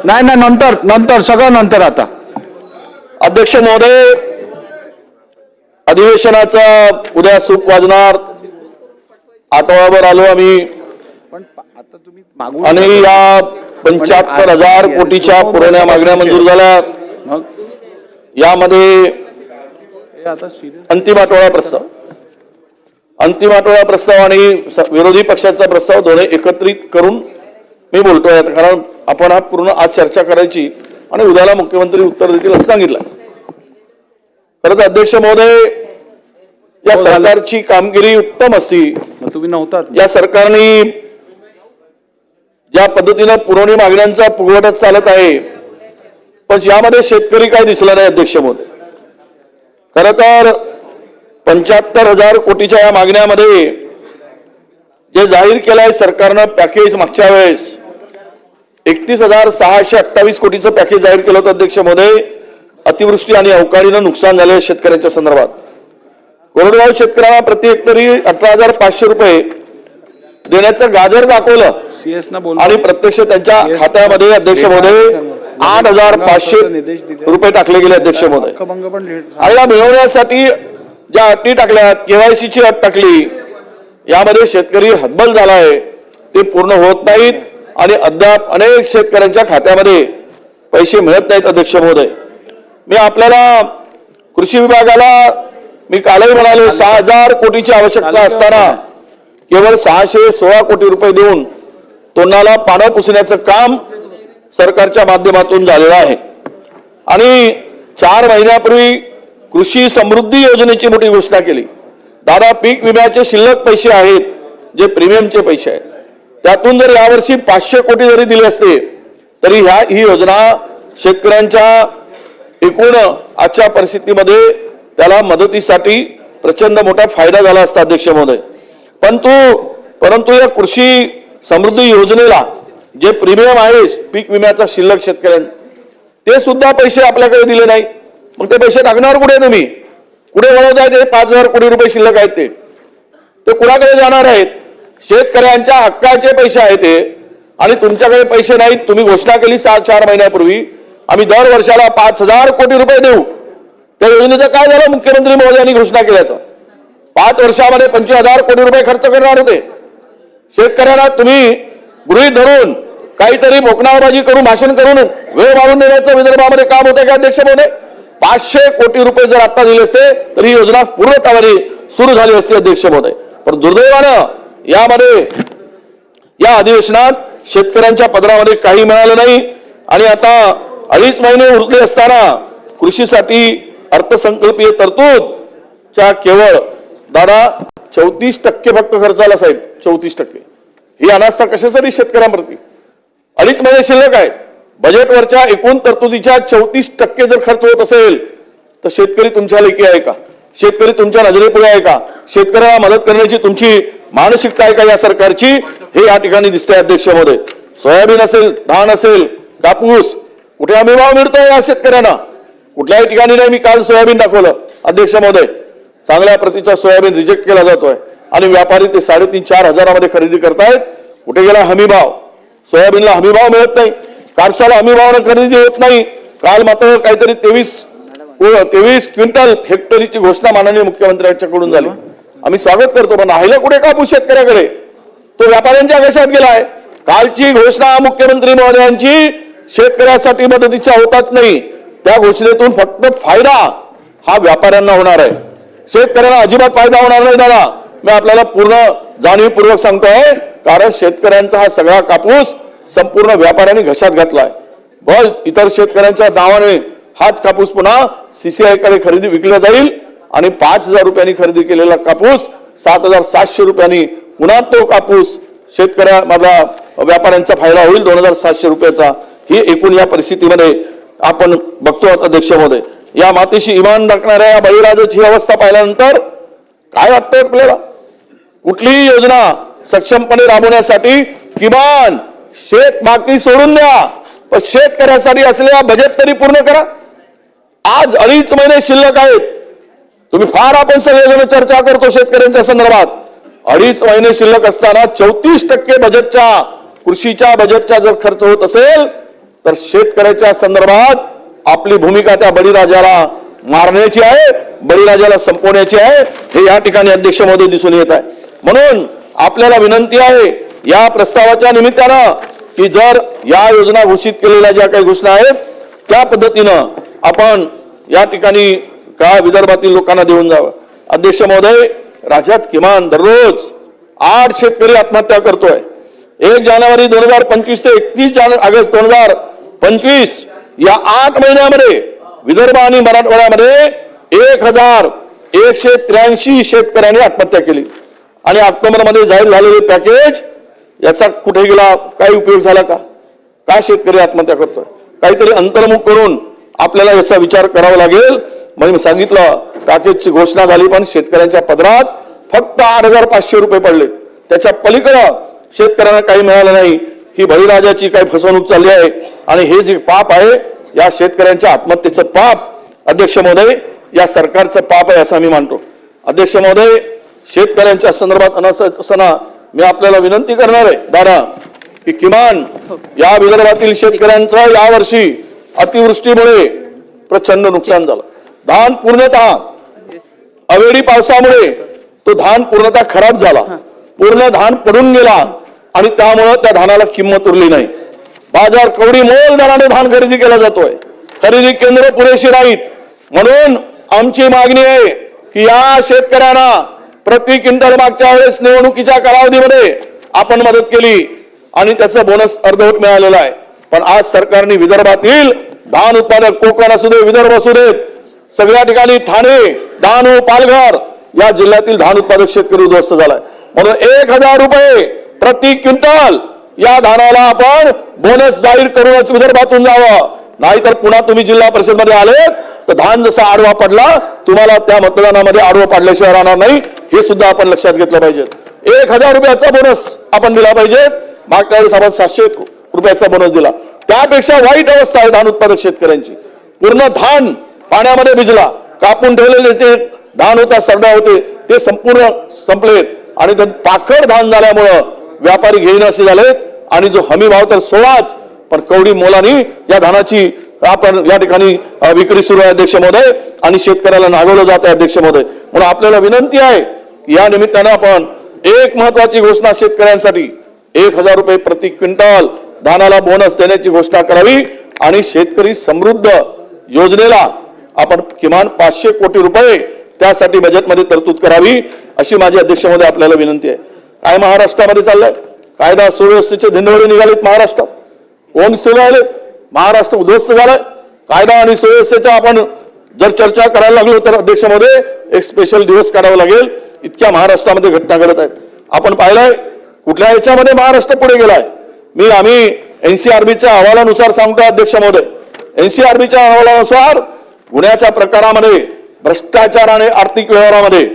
नाही ना, नंतर नंतर सगळं नंतर. आता अध्यक्ष महोदय, अधिवेशनाचा उद्या सूप वाजणार. आठवड्याभर आलो आम्ही पण आता तुम्ही मागून आणि या 75,000 कोटीच्या पुरवण्या मागण्या मंजूर झाल्या. मग यामध्ये आता सिरियस अंतिम आठवडा प्रस्ताव आणि विरोधी पक्षाचा प्रस्ताव दोन्ही एकत्रित करून मी बोलतोय आता, कारण आपण हा पूर्ण आज चर्चा करायची आणि उद्याला मुख्यमंत्री उत्तर देतील असं सांगितलं. खरं तर अध्यक्ष महोदय, या सरकारची कामगिरी उत्तम असती. तुम्ही नव्हतात. या सरकारने ज्या पद्धतीनं पुरवणी मागण्यांचा पुरवठा चालत आहे, पण यामध्ये शेतकरी काय दिसला नाही. अध्यक्ष महोदय, खरं तर 75,000 कोटीच्या या मागण्यामध्ये जे जाहीर केलं आहे सरकारनं पॅकेज, मागच्या वेळेस 31,628 कोटीचं पॅकेज जाहीर केलं होतं. अध्यक्ष महोदय, अतिवृष्टी आणि अवकाळीनं नुकसान झाले शेतकऱ्यांच्या संदर्भात. कोरडवाहू शेतकऱ्यांना प्रति हेक्टरी 18,500 रुपये देण्याचं गाजर दाखवलं CS ना बोल आणि प्रत्यक्ष त्यांच्या खात्यामध्ये अध्यक्ष महोदय 8,500 रुपये टाकले गेले. अध्यक्ष महोदय, आणि या मिळवण्यासाठी ज्या अटी टाकल्या, KYC ची अट टाकली, यामध्ये शेतकरी हतबल झालाय. ते पूर्ण होत नाहीत आणि अद्याप अनेक शेतकऱ्यांच्या खात्यामध्ये पैसे मिळत नाहीत. अध्यक्ष महोदय, मी आपल्याला कृषी विभागाला मी कालही म्हणालो 6,000 कोटीची आवश्यकता असताना केवळ 616 कोटी रुपये देऊन तोंडाला पानं पुसण्याचं काम सरकारच्या माध्यमातून झालेलं आहे. आणि 4 महिन्यापूर्वी कृषी समृद्धी योजनेची मोठी घोषणा केली. दादा, पीक विम्याचे शिल्लक पैसे आहेत, जे प्रीमियमचे पैसे आहेत, त्यातून जर यावर्षी 500 कोटी जरी दिले असते तरी ही योजना शेतकऱ्यांच्या एकूण आजच्या परिस्थितीमध्ये त्याला मदतीसाठी प्रचंड मोठा फायदा झाला असता. अध्यक्ष महोदय, परंतु या कृषी समृद्धी योजनेला जे प्रीमियम आहे पीक विम्याचा शिल्लक शेतकऱ्यांना, ते सुद्धा पैसे आपल्याकडे दिले नाही. मग ते पैसे टाकणार कुठे? तुम्ही कुठे वळवत आहेत? 5,000 कोटी रुपये शिल्लक आहेत, ते कुणाकडे जाणार आहेत? शेतकऱ्यांच्या हक्काचे पैसे आहेत ते, आणि तुमच्याकडे पैसे नाहीत. तुम्ही घोषणा केली 4 महिन्यापूर्वी, आम्ही दर वर्षाला 5,000 कोटी रुपये देऊ. त्या योजनेचं काय झालं? मुख्यमंत्री महोदयांनी घोषणा केल्याचं 5 वर्षामध्ये 25,000 कोटी रुपये खर्च करणार होते. शेतकऱ्यांना तुम्ही गृहीत धरून काहीतरी भोकणाबाजी करून, भाषण करून वेळ मारून देण्याचं विदर्भामध्ये काम होतं का? अध्यक्ष महोदय, 500 कोटी रुपये जर आता दिले असते तर ही योजना पूर्णत्वाने सुरू झाली असती. अध्यक्ष महोदय, पण दुर्दैवानं यामध्ये या अधिवेशनात शेतकऱ्यांच्या पदरामध्ये काही मिळालं नाही. आणि आता 2.5 महिने उरले असताना कृषीसाठी अर्थसंकल्पीय तरतूदच्या केवळ दादा 34% फक्त खर्च आला. साहेब, 34%. ही अनास्था कशासाठी शेतकऱ्यांप्रती? 2.5 महिने शिल्लक आहेत. बजेटवरच्या एकूण तरतुदीच्या 34% जर खर्च होत असेल तर शेतकरी तुमच्या लेखी आहे का? शेतकरी तुमच्या नजरेपुढे आहे का? शेतकऱ्याला मदत करण्याची तुमची मानसिकता आहे का या सरकारची? हे या ठिकाणी दिसतंय. अध्यक्ष महोदय, सोयाबीन असेल, धान असेल, कापूस, कुठे हमी भाव मिळतोय या शेतकऱ्यांना? कुठल्याही ठिकाणी नाही. मी काल सोयाबीन दाखवलं. अध्यक्ष महोदय, चांगल्या प्रतीचा सोयाबीन रिजेक्ट केला जातोय आणि व्यापारी ते 3,500-4 हजारामध्ये खरेदी करतायत. कुठे गेला हमी भाव? सोयाबीनला हमी भाव मिळत नाही, कापसाला हमी भावानं खरेदी होत नाही. काल मात्र काहीतरी 23 क्विंटल हेक्टरीची घोषणा माननीय मुख्यमंत्र्यांच्याकडून झाली. आम्ही स्वागत करतो, पण राहिला कुठे कापूस शेतकऱ्याकडे? तो व्यापाऱ्यांच्या आकाशात गेलाय. कालची घोषणा मुख्यमंत्री महोदयांची शेतकऱ्यासाठी मदतीच्या होताच नाही. त्या घोषणेतून फक्त फायदा हा व्यापाऱ्यांना होणार आहे, शेतकऱ्यांना अजिबात फायदा होणार नाही. दादा, मी आपल्याला पूर्ण जाणीवपूर्वक सांगतोय, कारण शेतकऱ्यांचा हा सगळा कापूस संपूर्ण व्यापाऱ्यांनी घशात घातलाय. बस इतर शेतकऱ्यांच्या नावाने हाच कापूस पुन्हा CCI कडे खरेदी विकला जाईल आणि 5,000 रुपयांनी खरेदी केलेला कापूस 7,700 रुपयांनी पुन्हा तो कापूस शेतकऱ्या माझा व्यापाऱ्यांचा फायदा होईल 2,700 रुपयाचा. ही एकूण या परिस्थितीमध्ये आपण बघतो. अध्यक्ष महोदय, या मातीशी इमान राखणाऱ्या या बळीराजाची अवस्था पाहिल्यानंतर काय वाटतंय आपल्याला? कुठलीही योजना सक्षमपणे राबवण्यासाठी किमान शेतमाती सोडून द्या, पण शेतकऱ्यासाठी असलेला बजेट तरी पूर्ण करा. आज 2.5 महिने शिल्लक आहेत. तुम्ही फार आपण सगळेजण चर्चा करतो शेतकऱ्यांच्या संदर्भात. 2.5 महिने शिल्लक असताना 34% बजेटच्या कृषीच्या बजेटचा जर खर्च होत असेल तर शेतकऱ्याच्या संदर्भात आपली भूमिका त्या बळीराजाला मारण्याची आहे, बळीराजाला संपवण्याची आहे, हे या ठिकाणी अध्यक्ष महोदय दिसून येत आहे. म्हणून आपल्याला विनंती आहे या प्रस्तावाच्या निमित्तानं की जर या योजना घोषित केलेल्या ज्या काही घोषणा आहेत त्या पद्धतीनं आपण या ठिकाणी का विदर्भातील लोकांना देऊन जावं. अध्यक्ष महोदय, राज्यात किमान दररोज 8 शेतकरी आत्महत्या करतोय. 1 जानेवारी 2025 ते 31 ऑगस्ट 2025 या 8 महिन्यामध्ये विदर्भ आणि मराठवाड्यामध्ये 1183 शेतकऱ्यांनी आत्महत्या केली. आणि ऑक्टोबर मध्ये जाहीर झालेले पॅकेज याचा कुठे गेला, काय उपयोग झाला का? का शेतकरी आत्महत्या करतोय? काहीतरी अंतर्मुख करून आपल्याला याचा विचार करावा लागेल. म्हणजे मी सांगितलं पॅकेजची घोषणा झाली पण शेतकऱ्यांच्या पदरात फक्त 8,500 रुपये पडले. त्याच्या पलीकडे शेतकऱ्यांना काही मिळालं नाही. ही बळीराजाची काही फसवणूक चालली आहे आणि हे जे पाप आहे या शेतकऱ्यांच्या आत्महत्येचं पाप अध्यक्ष महोदय या सरकारचं पाप आहे असं मी मानतो. अध्यक्ष महोदय, शेतकऱ्यांच्या संदर्भात असताना मी आपल्याला विनंती करणार आहे दादा की किमान या विदर्भातील शेतकऱ्यांचा यावर्षी अतिवृष्टीमुळे प्रचंड नुकसान झालं. धान पूर्णतः अवेळी पावसामुळे तो धान पूर्णतः खराब झाला, पूर्ण धान पडून गेला आणि त्यामुळे त्या धानाला किंमत उरली नाही. बाजार कवडी मोल दराने धान खरेदी केला जातोय. खरेदी केंद्र पुरेशी नाहीत. म्हणून आमची मागणी आहे की या शेतकऱ्यांना प्रति क्विंटल मागच्या वेळेस निवडणुकीच्या कालावधीमध्ये आपण मदत केली आणि त्याचं बोनस अर्धवट मिळालेलं आहे. पण आज सरकारने विदर्भातील धान उत्पादक कोकण असू दे, विदर्भ असू देत, सगळ्या ठिकाणी ठाणे, डहाणू, पालघर या जिल्ह्यातील धान उत्पादक शेतकरी उद्ध्वस्त झालाय. म्हणून 1,000 रुपये प्रति क्विंटल या धानाला आपण बोनस जाहीर करूनच विदर्भातून जावं. नाहीतर पुन्हा तुम्ही जिल्हा परिषद मध्ये आले तर धान जसा आडवा पडला तुम्हाला त्या मतदानामध्ये आडवा पाडल्याशिवाय राहणार नाही. हे सुद्धा आपण लक्षात घेतलं पाहिजे. 1,000 रुपयाचा बोनस आपण दिला पाहिजे. मागच्या वेळेस आपण 700 रुपयाचा बोनस दिला. त्यापेक्षा वाईट अवस्था आहे धान उत्पादक शेतकऱ्यांची. पूर्ण धान पाण्यामध्ये भिजला, कापून ठेवलेले जे धान होता, सरडा होते ते संपूर्ण संपलेत आणि पाखड धान झाल्यामुळं व्यापारी घेईन असे झालेत आणि जो हमी भाव तर 16च पण कवडी मोलानी या धानाची आपण या ठिकाणी विक्री सुरू आहे अध्यक्ष महोदय आणि शेतकऱ्याला नागवलं जात आहे अध्यक्ष महोदय. म्हणून आपल्याला विनंती आहे की या निमित्तानं आपण एक महत्वाची घोषणा शेतकऱ्यांसाठी 1,000 रुपये प्रति क्विंटल धानाला बोनस देण्याची घोषणा करावी आणि शेतकरी समृद्ध योजनेला आपण किमान 500 कोटी रुपये त्यासाठी बजेटमध्ये तरतूद करावी अशी माझी अध्यक्ष महोदय आपल्याला विनंती आहे. काय महाराष्ट्रामध्ये चाललंय? कायदा सुव्यवस्थेचे धिंडवडे निघालेत महाराष्ट्रात. कोण सुरू आले? महाराष्ट्र उद्ध्वस्त झालाय. कायदा आणि सुव्यवस्थेच्या आपण जर चर्चा करायला लागलो तर अध्यक्ष महोदय एक स्पेशल दिवस काढावा लागेल. इतक्या महाराष्ट्रामध्ये घटना घडत आहेत. आपण पाहिलंय कुठल्या याच्यामध्ये महाराष्ट्र पुढे गेलाय. आम्ही एनसीआरबीच्या अहवालानुसार सांगतो अध्यक्ष महोदय, एनसीआरबीच्या अहवालानुसार गुन्ह्याच्या प्रकारामध्ये, भ्रष्टाचार आणि आर्थिक व्यवहारामध्ये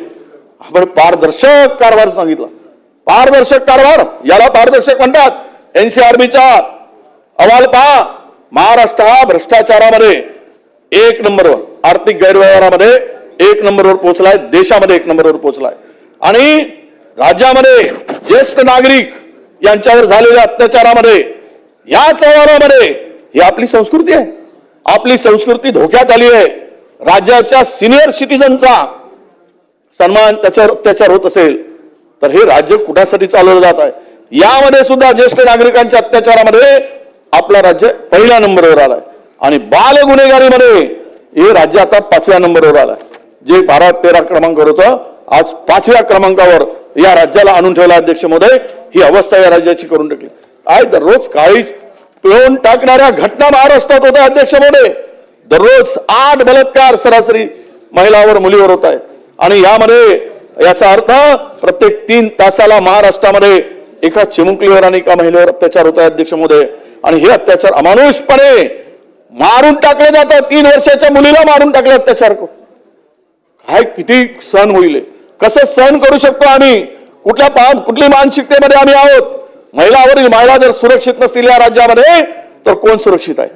आपण पारदर्शक कारभार सांगितला. पारदर्शक कारभार याला पारदर्शक म्हणतात. एनसीआरबीचा अहवाल पहा. महाराष्ट्र हा भ्रष्टाचारामध्ये 1 नंबरवर, आर्थिक गैरव्यवहारामध्ये 1 नंबरवर पोहोचलाय, देशामध्ये 1 नंबरवर पोहोचलाय. आणि राज्यामध्ये ज्येष्ठ नागरिक यांच्यावर झालेल्या अत्याचारामध्ये याच अहवालामध्ये ही आपली संस्कृती आहे. आपली संस्कृती धोक्यात आली आहे. राज्याच्या सिनियर सिटीजनचा सन्मान त्याच्यावर अत्याचार होत असेल तर हे राज्य कुठासाठी चालवलं जात आहे. यामध्ये सुद्धा ज्येष्ठ नागरिकांच्या अत्याचारामध्ये आपला राज्य पहिल्या नंबरवर आलाय आणि बाल गुन्हेगारीमध्ये हे राज्य आता 5व्या नंबरवर आलाय. जे 12-13 क्रमांकावर होतं आज 5व्या क्रमांकावर या राज्याला आणून ठेवला अध्यक्ष महोदय. ही अवस्था या राज्याची करून टाकली. आज दररोज काळी पिळून टाकणाऱ्या घटना महाराष्ट्रात होत्या अध्यक्ष महोदय. दररोज 8 बलात्कार सरासरी महिलावर, मुलीवर होत आहेत आणि यामध्ये याचा अर्थ प्रत्येक 3 तासाला महाराष्ट्रामध्ये एका चिमुकलीवर आणि एका महिलेवर अत्याचार होत आहे अध्यक्ष महोदय. आणि हे अत्याचार अमानुषपणे मारून टाकले जातात. 3 वर्षाच्या मुलीला मारून टाकले अत्याचार करून. काय किती सहन होईल? कसं सहन करू शकतो आम्ही? कुठली मानसिकतेमध्ये आम्ही आहोत? महिला जर सुरक्षित नसतील या राज्यामध्ये तर कोण सुरक्षित आहे?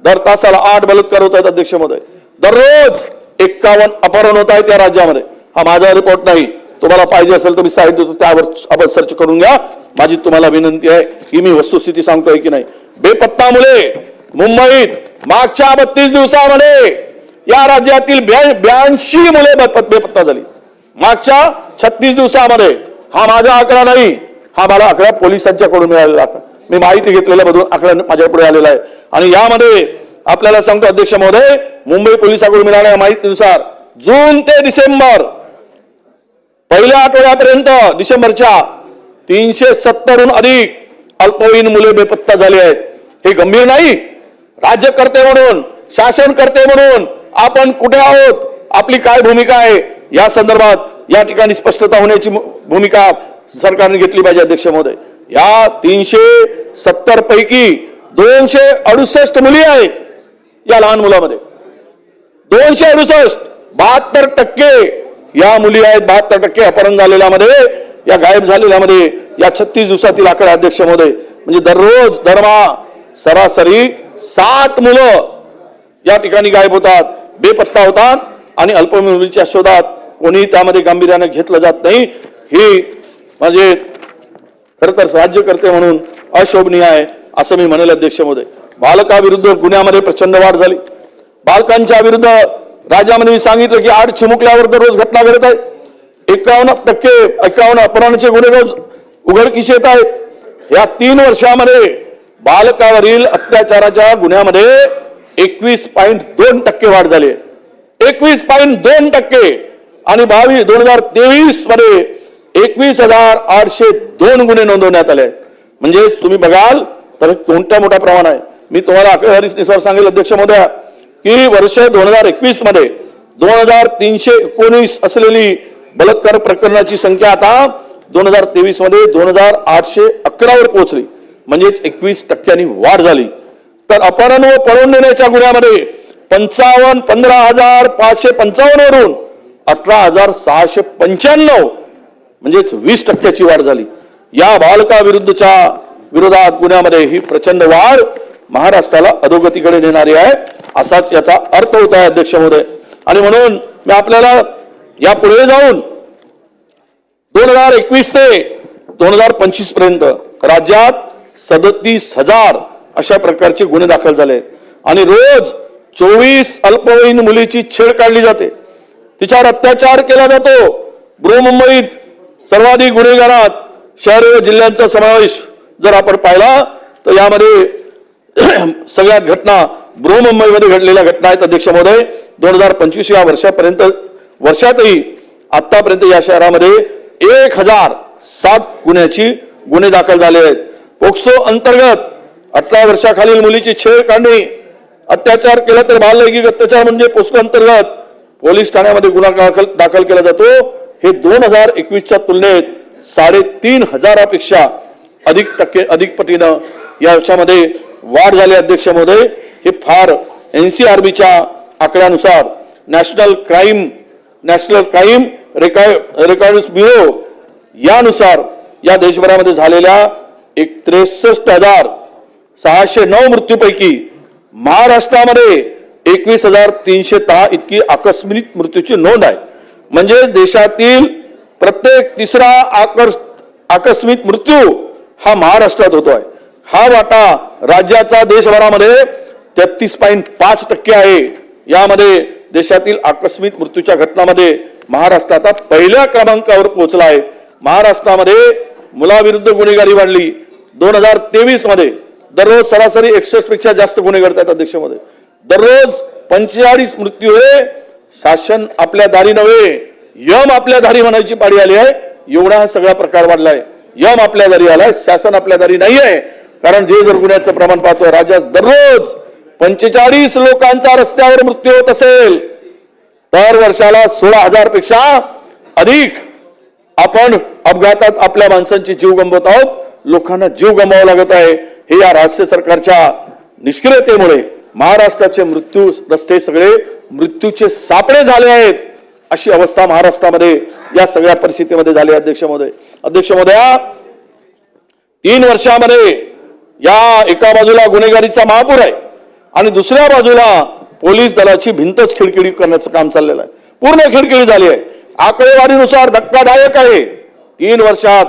दर तासाला 8 बलात्कार होत आहेत अध्यक्ष महोदय. दररोज 51 अपहरण होत आहेत या राज्यामध्ये. हा माझा रिपोर्ट नाही, तुम्हाला पाहिजे असेल तर मी साईड देतो, त्यावर आपण सर्च करून घ्या. माझी तुम्हाला विनंती आहे की मी वस्तुस्थिती सांगतोय की नाही. बेपत्ता मुले मुंबईत मागच्या 32 दिवसामध्ये या राज्यातील 82 मुले बेपत्ता झाली. मागच्या 36 दिवसामध्ये. हा माझा आकडा नाही, हा मला आकडा पोलिसांच्याकडून मिळालेला आकडा, मी माहिती घेतलेल्या मधून आकडा माझ्या पुढे आलेला आहे. आणि यामध्ये आपल्याला सांगतो अध्यक्ष महोदय, मुंबई पोलिसांकडून मिळालेल्या माहितीनुसार जून ते डिसेंबर पहिल्या आठवड्यापर्यंत डिसेंबरच्या 370हून अधिक अल्पवयीन मुले बेपत्ता झाली आहेत. हे गंभीर नाही? राज्यकर्ते म्हणून, शासनकर्ते म्हणून आपण कुठे आहोत, आपली काय भूमिका आहे या संदर्भात या ठिकाणी स्पष्टता होण्याची भूमिका सरकारने घेतली पाहिजे. अध्यक्ष महोदय, या 370 पैकी 268 मुली आहेत या लहान मुलामध्ये. 268, 72% या मुली आहेत. 72% अपहरण झालेल्यामध्ये, या गायब झालेल्यामध्ये या 36 दिवसातील आकडा अध्यक्ष महोदय. म्हणजे दररोज दरमहा सरासरी 60 मुलं या ठिकाणी गायब होतात, बेपत्ता होतात आणि अल्पवयीन मुलीच्या शोधात कोणी त्यामध्ये गांभीर्याने घेतलं जात नाही. ही म्हणजे खरं तर राज्यकर्ते म्हणून अशोभनीय आहे असं मी म्हणेल. अध्यक्ष महोदय, बालकाविरुद्ध गुन्ह्यामध्ये प्रचंड वाढ झाली. बालकांच्या विरुद्ध राज्यामध्ये मी सांगितलं की 8 चिमुकल्यावर दररोज घटना घडत आहेत. 51% अपहरणाचे गुन्हे रोज उघडकीस येत आहेत. या 3 वर्षामध्ये बालकावरील अत्याचाराच्या गुन्ह्यामध्ये 21.2% वाढ झाली आहे. 21.2% आणि 2023 मध्ये 21,802 गुन्हे नोंदवण्यात आले आहेत. म्हणजेच तुम्ही बघाल तर कोणत्या मोठ्या प्रमाण आहे. मी तुम्हाला आकडेवारीनुसार सांगेल अध्यक्ष महोदय की वर्ष 2021 मध्ये 2319 असलेली बलात्कार प्रकरणाची संख्या आता 2023 मध्ये 2811 वर पोहोचली. म्हणजेच 21% वाढ झाली. तर अपहरण व पळवून नेण्याच्या गुन्ह्यामध्ये 15,555 वरून 18,695 म्हणजेच 20% वाढ झाली. या बालकाविरुद्धच्या विरोधात गुन्ह्यामध्ये ही प्रचंड वाढ महाराष्ट्राला अधोगतीकडे नेणारी आहे असाच याचा अर्थ होत आहे. अध्यक्ष महोदय, आणि म्हणून मी आपल्याला या पुढे जाऊन 2021 ते 2025 पर्यंत राज्यात 37,000 अशा प्रकारचे गुन्हे दाखल झाले आणि रोज 24 अल्पवयीन मुलीची छेड काढली जाते, तिच्यावर अत्याचार केला जातो. बृहन्मुंबईत सर्वाधिक गुन्हेगारात शहर व जिल्ह्यांचा समावेश जर आपण पाहिला तर यामध्ये सगळ्यात घटना बृहन्मुंबईमध्ये घडलेल्या घटना आहेत. अध्यक्ष महोदय, 2025 या वर्षातही आतापर्यंत या शहरामध्ये 1007 गुन्हे दाखल झाले आहेत. पोक्सो अंतर्गत 18 वर्षाखालील मुलीची छेड काढणे, अत्याचार केला तर बाललैंगिक अत्याचार म्हणजे पोक्सो अंतर्गत पोलीस ठाण्यामध्ये गुन्हा दाखल केला जातो. हे 2021च्या तुलनेत 3,500पेक्षा अधिक पटीनं याच्यामध्ये वाढ झाली. अध्यक्ष महोदय, हे फार NCRBच्या आकड्यानुसार नॅशनल क्राईम रेकॉर्ड्स ब्युरो यानुसार या देशभरामध्ये झालेल्या 63,609 मृत्यूपैकी महाराष्ट्रामध्ये 21,310 इतकी आकस्मिक मृत्यूची नोंद आहे. म्हणजे देशातील प्रत्येक तिसरा आकस्मिक मृत्यू हा महाराष्ट्रात होतोय. हा वाटा राज्याचा देशभरामध्ये 33.5% आहे. यामध्ये देशातील आकस्मिक मृत्यूच्या घटनांमध्ये महाराष्ट्र आता पहिल्या क्रमांकावर पोहोचला आहे. महाराष्ट्रामध्ये मुलाविरुद्ध गुन्हेगारी वाढली. 2023 मध्ये दररोज सरासरी 61 पेक्षा जास्त गुन्हे घडतात. अध्यक्ष महोदय, दररोज 45 मृत्यू हे शासन आपल्या दारी नव्हे, यम आपल्या दारी म्हणायची पाळी आली आहे. एवढा हा सगळा प्रकार वाढलाय. यम आपल्या दारी आलाय, शासन आपल्या दारी नाही आहे. कारण जे जर गुन्ह्याचं प्रमाण पाहतोय राज्यात दररोज 45 लोकांचा रस्त्यावर मृत्यू होत असेल तर वर्षाला 16,000 पेक्षा अधिक आपण अपघातात आपल्या माणसांचे जीव गमवत आहोत. लोकांना जीव गमवावा लागत आहे. हे या राज्य सरकारच्या निष्क्रियतेमुळे महाराष्ट्राचे रस्ते सगळे मृत्यूचे सापळे झाले आहेत. अशी अवस्था महाराष्ट्रामध्ये या सगळ्या परिस्थितीमध्ये झाली. अध्यक्ष महोदय, 3 वर्षामध्ये या एका बाजूला गुन्हेगारीचा महापूर आहे आणि दुसऱ्या बाजूला पोलीस दलाची भिंतच खिळखिळी करण्याचं काम चाललेलं आहे. पूर्ण खिळखिळी झाली आहे. आकडेवारीनुसार धक्कादायक आहे. 3 वर्षात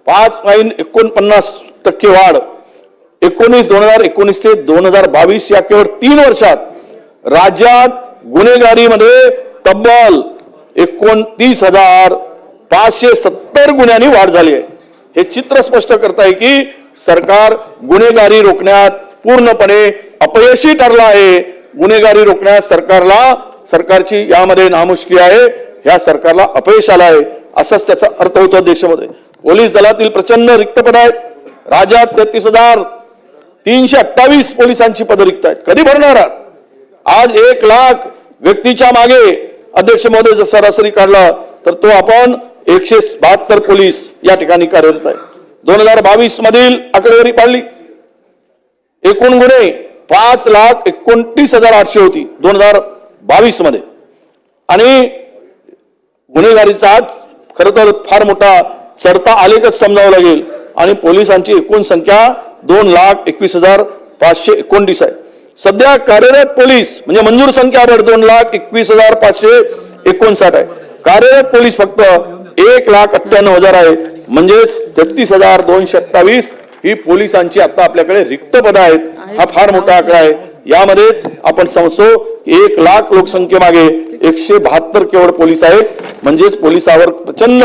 5.49% वाढ. 2019 ते 2022 या केवळ 3 वर्षात राज्यात गुन्हेगारीमध्ये तब्बल 29,570 गुन्ह्यांनी वाढ झाली आहे. हे चित्र स्पष्ट करत आहे की सरकार गुन्हेगारी रोखण्यात पूर्णपणे अपयशी ठरला आहे. गुन्हेगारी रोखण्यात सरकारची यामध्ये नामुष्की आहे. ह्या सरकारला अपयश आलं आहे असाच त्याचा अर्थ होतो. देशामध्ये पोलीस दलातील प्रचंड रिक्त पद आहेत. राज्यात 33,328 पोलिसांची पदं रिक्त आहेत. कधी भरणार आहात? आज 1 लाख व्यक्तीच्या मागे अध्यक्ष महोदय जर सरासरी काढला तर तो आपण 172 पोलीस या ठिकाणी कार्यरत आहे. 2022 मधील आकडेवारी पाहिली, एकूण गुन्हे 5,29,800 होती 2022 मध्ये. आणि गुन्हेगारीचा खरं तर फार मोठा चढता आलेखच समजावं लागेल. आणि पोलिसांची एकूण संख्या 2,21,529 आहे. सध्या कार्यरत पोलीस म्हणजे मंजूर संख्या 2,21,559 आहे. कार्यरत पोलीस फक्त 1,98,000 आहे. म्हणजेच 33,228 ही पोलिसांची आता आपल्याकडे रिक्त पद आहेत. हा फार मोठा आकडा आहे. यामध्येच आपण समजतो की 1 लाख लोकसंख्येमागे 172 केवळ पोलीस आहेत. म्हणजेच पोलिसावर प्रचंड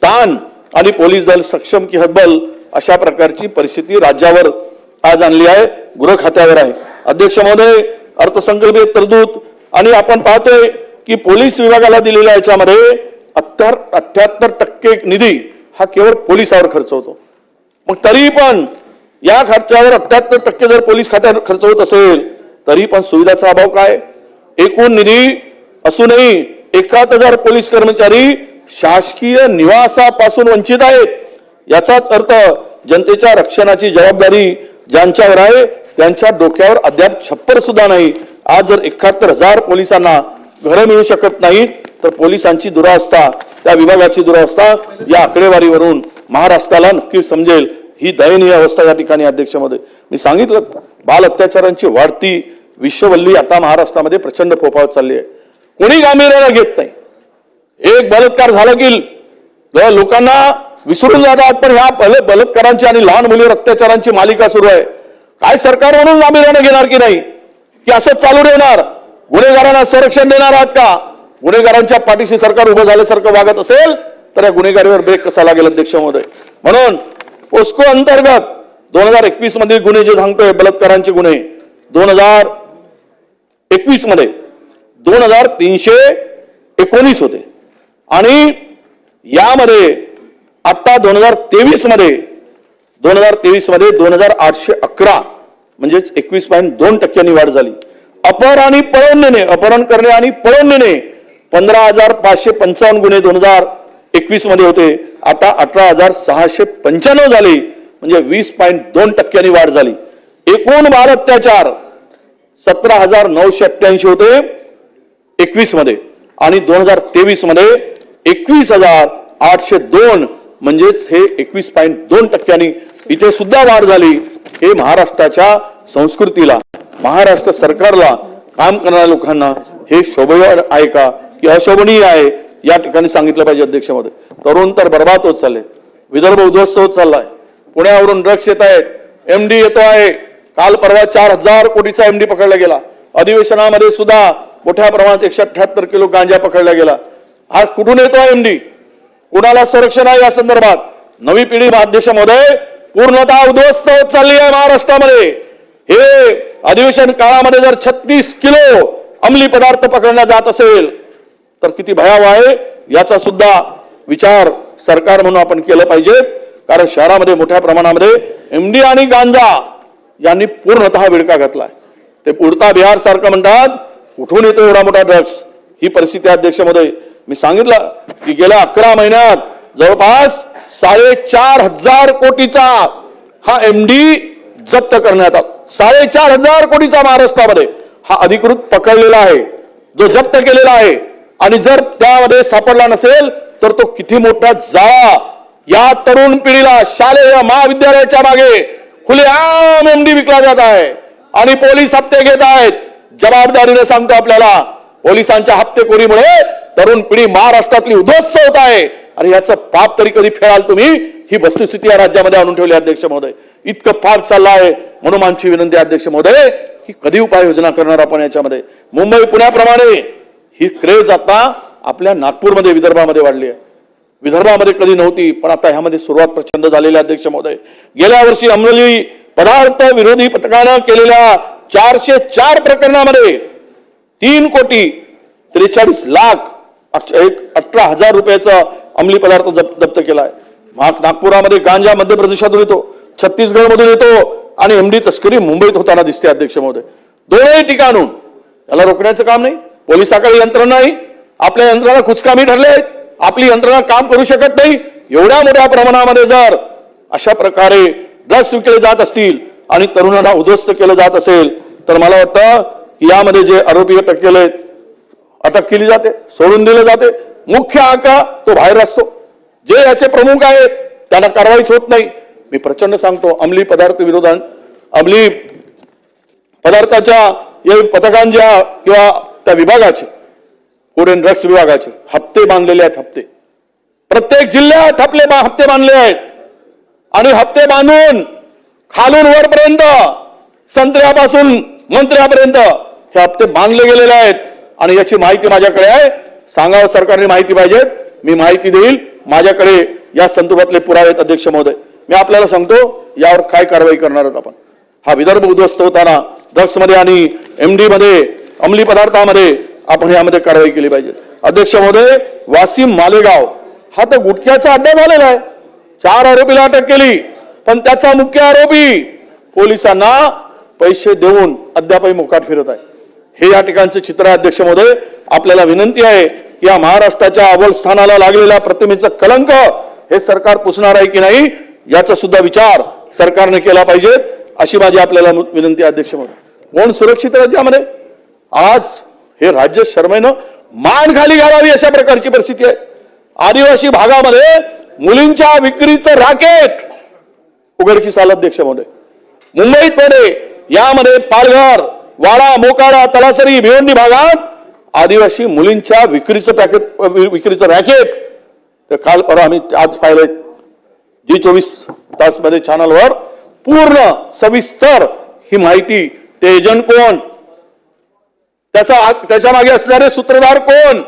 ताण आणि पोलीस दल सक्षम की हतबल अशा प्रकारची परिस्थिती राज्यावर आज आणली आहे. गृह खात्यावर आहे. अध्यक्ष महोदय, अर्थसंकल्पीय तरतूद आणि आपण पाहतोय की पोलीस विभागाला दिलेल्या याच्यामध्ये 78% निधी हा केवळ पोलिसावर खर्च होतो. मग तरी पण या खर्चावर 78% जर पोलीस खात्यावर खर्च होत असेल तरी पण सुविधाचा अभाव काय? एकूण निधी असूनही 71,000 पोलीस कर्मचारी शासकीय निवासापासून वंचित आहेत. याचाच अर्थ जनतेच्या रक्षणाची जबाबदारी ज्यांच्यावर आहे त्यांच्या डोक्यावर अद्याप छप्पर सुद्धा नाही. आज जर 71,000 पोलिसांना घरं मिळू शकत नाहीत तर पोलिसांची दुरावस्था, त्या विभागाची दुरावस्था या आकडेवारीवरून महाराष्ट्राला नक्की समजेल. ही दयनीय अवस्था या ठिकाणी अध्यक्ष महोदय मी सांगितलं. बाल अत्याचारांची वाढती विश्ववल्ली आता महाराष्ट्रामध्ये प्रचंड फोफावत चालली आहे. कोणी गांभीर्याने घेत नाही. एक बलात्कार झाला की लोकांना विसरून जातात. पण ह्या बलात्कारांची आणि लहान मुलीवर अत्याचारांची मालिका सुरू आहे. काय सरकार म्हणून गांभीर्याने घेणार की नाही, की असंच चालू ठेवणार? गुन्हेगारांना संरक्षण देणार आहात का? गुन्हेगारांच्या पाठीशी सरकार उभं झाल्यासारखं वागत असेल तर या गुन्हेगारीवर ब्रेक कसा लागेल अध्यक्ष महोदय? म्हणून पोस्को अंतर्गत 2021 मध्ये गुन्हे जे सांगतोय बलात्कारांचे गुन्हे 2021 मध्ये 2,319 होते. आणि यामध्ये आता 2023 मध्ये 2,811 म्हणजेच 21.2% वाढ झाली. अपहरण करणे आणि पळून नेणे 15,555 गुन्हे 2021 मध्ये होते. आता 18,695 झाले. म्हणजे 20.2% वाढ झाली. एकूण बाल अत्याचार 17,988 होते 21 मध्ये आणि 2023 मध्ये 21,802 म्हणजेच हे 21.2% इथे सुद्धा वाढ झाली. हे महाराष्ट्राच्या संस्कृतीला, महाराष्ट्र सरकारला, काम करणाऱ्या लोकांना हे शोभनीय आहे का की अशोभनीय आहे या ठिकाणी सांगितलं पाहिजे अध्यक्ष महोदय. तरुण तर बर्बाद होत चालले. विदर्भ उद्ध्वस्त होत चाललाय. पुण्यावरून ड्रग्स येत आहेत. MD येतो आहे. काल परवा 4,000 कोटीचा MD पकडला गेला. अधिवेशनामध्ये सुद्धा मोठ्या प्रमाणात 178 किलो गांजा पकडला गेला. हा कुठून येतो आहे MD? कुणाला संरक्षण आहे या संदर्भात? नवी पिढी अध्यक्ष महोदय पूर्णतः उद्ध्वस्त होत चालली आहे महाराष्ट्रामध्ये. हे अधिवेशन काळामध्ये जर 36 किलो अंमली पदार्थ पकडण्यात जात असेल तर किती भयावह आहे याचा सुद्धा विचार सरकार म्हणून आपण केलं पाहिजे. कारण शहरामध्ये मोठ्या प्रमाणामध्ये MD आणि गांजा यांनी पूर्णतः विळखा घातलाय. ते उडता बिहार सारखं म्हणतात. कुठून येतो एवढा मोठा ड्रग्स? ही परिस्थिती अध्यक्ष महोदय मी सांगितलं की गेल्या 11 महिन्यात जवळपास 4,500 कोटीचा हा MD जप्त करण्यात आला. 4,500 कोटीचा महाराष्ट्रामध्ये हा अधिकृत पकडलेला आहे, जो जप्त केलेला आहे. आणि जर त्यामध्ये सापडला नसेल तर तो किती मोठा जाळा या तरुण पिढीला शालेय महाविद्यालयाच्या मागे खुलेआम MD विकला जात आहे. आणि पोलीस हप्ते घेत आहेत. जबाबदारीने सांगतो आपल्याला, पोलिसांच्या हप्तेखोरीमुळे तरुण पिढी महाराष्ट्रातली उद्ध्वस्त होत आहे. अरे याचं पाप तरी कधी फेडाल तुम्ही? ही वस्तुस्थिती या राज्यामध्ये आणून ठेवली अध्यक्ष महोदय. इतकं पाप चाललं आहे म्हणून आमची विनंती अध्यक्ष महोदय की कधी उपाययोजना करणार आपण याच्यामध्ये. मुंबई पुण्याप्रमाणे ही क्रेज आता आपल्या नागपूरमध्ये विदर्भामध्ये वाढली आहे. विदर्भामध्ये कधी नव्हती पण आता ह्यामध्ये सुरुवात प्रचंड झालेली अध्यक्ष महोदय. गेल्या वर्षी अंमली पदार्थ विरोधी पथकानं केलेल्या 404 प्रकरणामध्ये 3,43,18,000 रुपयाचा अंमली पदार्थ जप्त केला आहे. नागपुरामध्ये गांजा मध्य प्रदेशातून येतो, छत्तीसगडमधून येतो आणि एमडी तस्करी मुंबईत होताना दिसते अध्यक्ष महोदय. दोन्ही ठिकाणून याला रोखण्याचं काम नाही. पोलिसाकडे यंत्रणा नाही, आपल्या यंत्रणा कुचकामी ठरले आहेत, आपली यंत्रणा काम करू शकत नाही. एवढ्या मोठ्या प्रमाणामध्ये जर अशा प्रकारे ड्रग्स विकले जात असतील आणि तरुणांना उद्ध्वस्त केलं जात असेल तर मला वाटतं की यामध्ये जे आरोपी अटक केली जाते, सोडून दिले जाते. मुख्य आका तो बाहेर असतो. जे याचे प्रमुख आहेत त्यांना कारवाईच होत नाही. मी प्रचंड सांगतो अंमली पदार्थाच्या या पथकांच्या किंवा त्या विभागाचे फूड अँड ड्रग्स विभागाचे हप्ते बांधलेले आहेत. हप्ते प्रत्येक जिल्ह्यात हप्ते बांधले आहेत आणि हप्ते बांधून खालून वरपर्यंत संत्र्यापासून मंत्र्यापर्यंत हे हप्ते बांधले गेलेले आहेत. आणि याची माहिती माझ्याकडे आहे. सांगावं सरकारने माहिती पाहिजेत, मी माहिती देईल. माझ्याकडे या संदर्भातले पुरावे आहेत अध्यक्ष महोदय. मी आपल्याला सांगतो यावर काय कारवाई करणार आहोत आपण. हा विदर्भ उद्ध्वस्त होताना ड्रग्स मध्ये आणि एमडी मध्ये अंमली पदार्थामध्ये आपण यामध्ये कारवाई केली पाहिजे. अध्यक्ष महोदय, वाशिम मालेगाव हा तर गुटख्याचा अड्डा झालेला आहे. 4 आरोपीला अटक केली पण त्याचा मुख्य आरोपी पोलिसांना पैसे देऊन अद्यापही मोकाट फिरत आहे. हे या ठिकाणचे चित्र आहे अध्यक्ष महोदय. आपल्याला विनंती आहे की या महाराष्ट्राच्या अव्वल स्थानाला लागलेल्या प्रतिमेचं कलंक हे सरकार पुसणार आहे की नाही याचा सुद्धा विचार सरकारने केला पाहिजे अशी माझी आपल्याला विनंती आहे अध्यक्ष महोदय. कोण सुरक्षित राज्यामध्ये आज हे राज्य शर्मेनं मान खाली घालावी अशा प्रकारची परिस्थिती आहे. आदिवासी भागामध्ये मुलींच्या विक्रीचं रॅकेट उघडकीस आलं अध्यक्ष महोदय. मुंबईत मध्ये यामध्ये पालघर, वाडा, मोकाडा, तलासरी, भिवंडी भागात आदिवासी मुलींच्या विक्रीचं रॅकेट तर काल परवा आम्ही आज पाहिलंय G24 तास मध्ये चॅनलवर पूर्ण सविस्तर ही माहिती. ते एजंट कोण, त्याच्या मागे असणारे सूत्रधार कोण,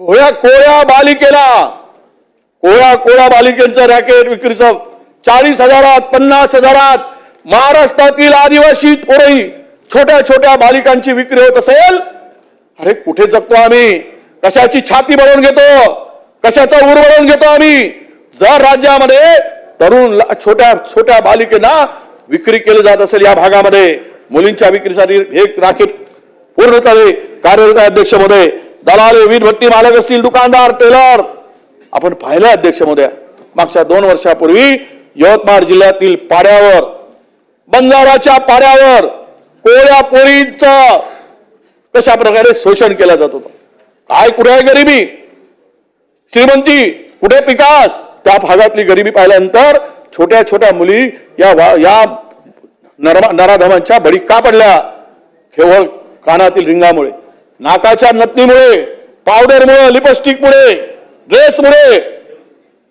कोळ्या बालिकेंचं रॅकेट विक्रीचं 40,000, 50,000 महाराष्ट्रातील आदिवासी पोरही छोट्या छोट्या बालिकांची विक्री होत असेल. अरे कुठे जगतो आम्ही? कशाची छाती बनवून घेतो, कशाचा ऊर बनवून घेतो आम्ही? जर राज्यामध्ये तरुण छोट्या छोट्या बालिकेना विक्री केली जात असेल या भागामध्ये मुलींच्या विक्रीसाठी हे राकेट पूर्णपणे कार्यरत आहे अध्यक्ष महोदय. दलाल, वीट भट्टी मालक असतील, दुकानदार, टेलर आपण पाहिलं अध्यक्ष महोदय. मागच्या 2 वर्षापूर्वी यवतमाळ जिल्ह्यातील पाड्यावर, बंजाराच्या पाड्यावर कोळ्या पोरींचं कशा प्रकारे शोषण केलं जात होतं. काय कुठे आहे गरिबी, श्रीमंती, कुठे विकास? त्या भागातली गरिबी पाहिल्यानंतर छोट्या छोट्या मुली या नराधमांच्या बळी का पडल्या? केवळ कानातील रिंगामुळे, नाकाच्या नथनीमुळे, पावडरमुळे, लिपस्टिकमुळे, ड्रेसमुळे,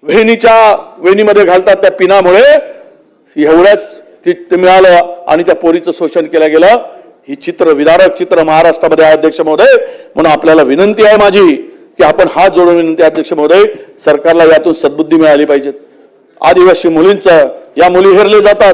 वेणीमध्ये घालतात त्या पिनामुळे एवढ्याच ते मिळालं आणि त्या पोरीचं शोषण केलं गेलं. ही विदारक चित्र महाराष्ट्रामध्ये आहे अध्यक्ष महोदय. म्हणून आपल्याला विनंती आहे माझी की आपण हात जोडून विनंती अध्यक्ष महोदय, सरकारला यातून सद्बुद्धी मिळाली पाहिजे. आदिवासी मुलींचं या मुली हेरले जातात.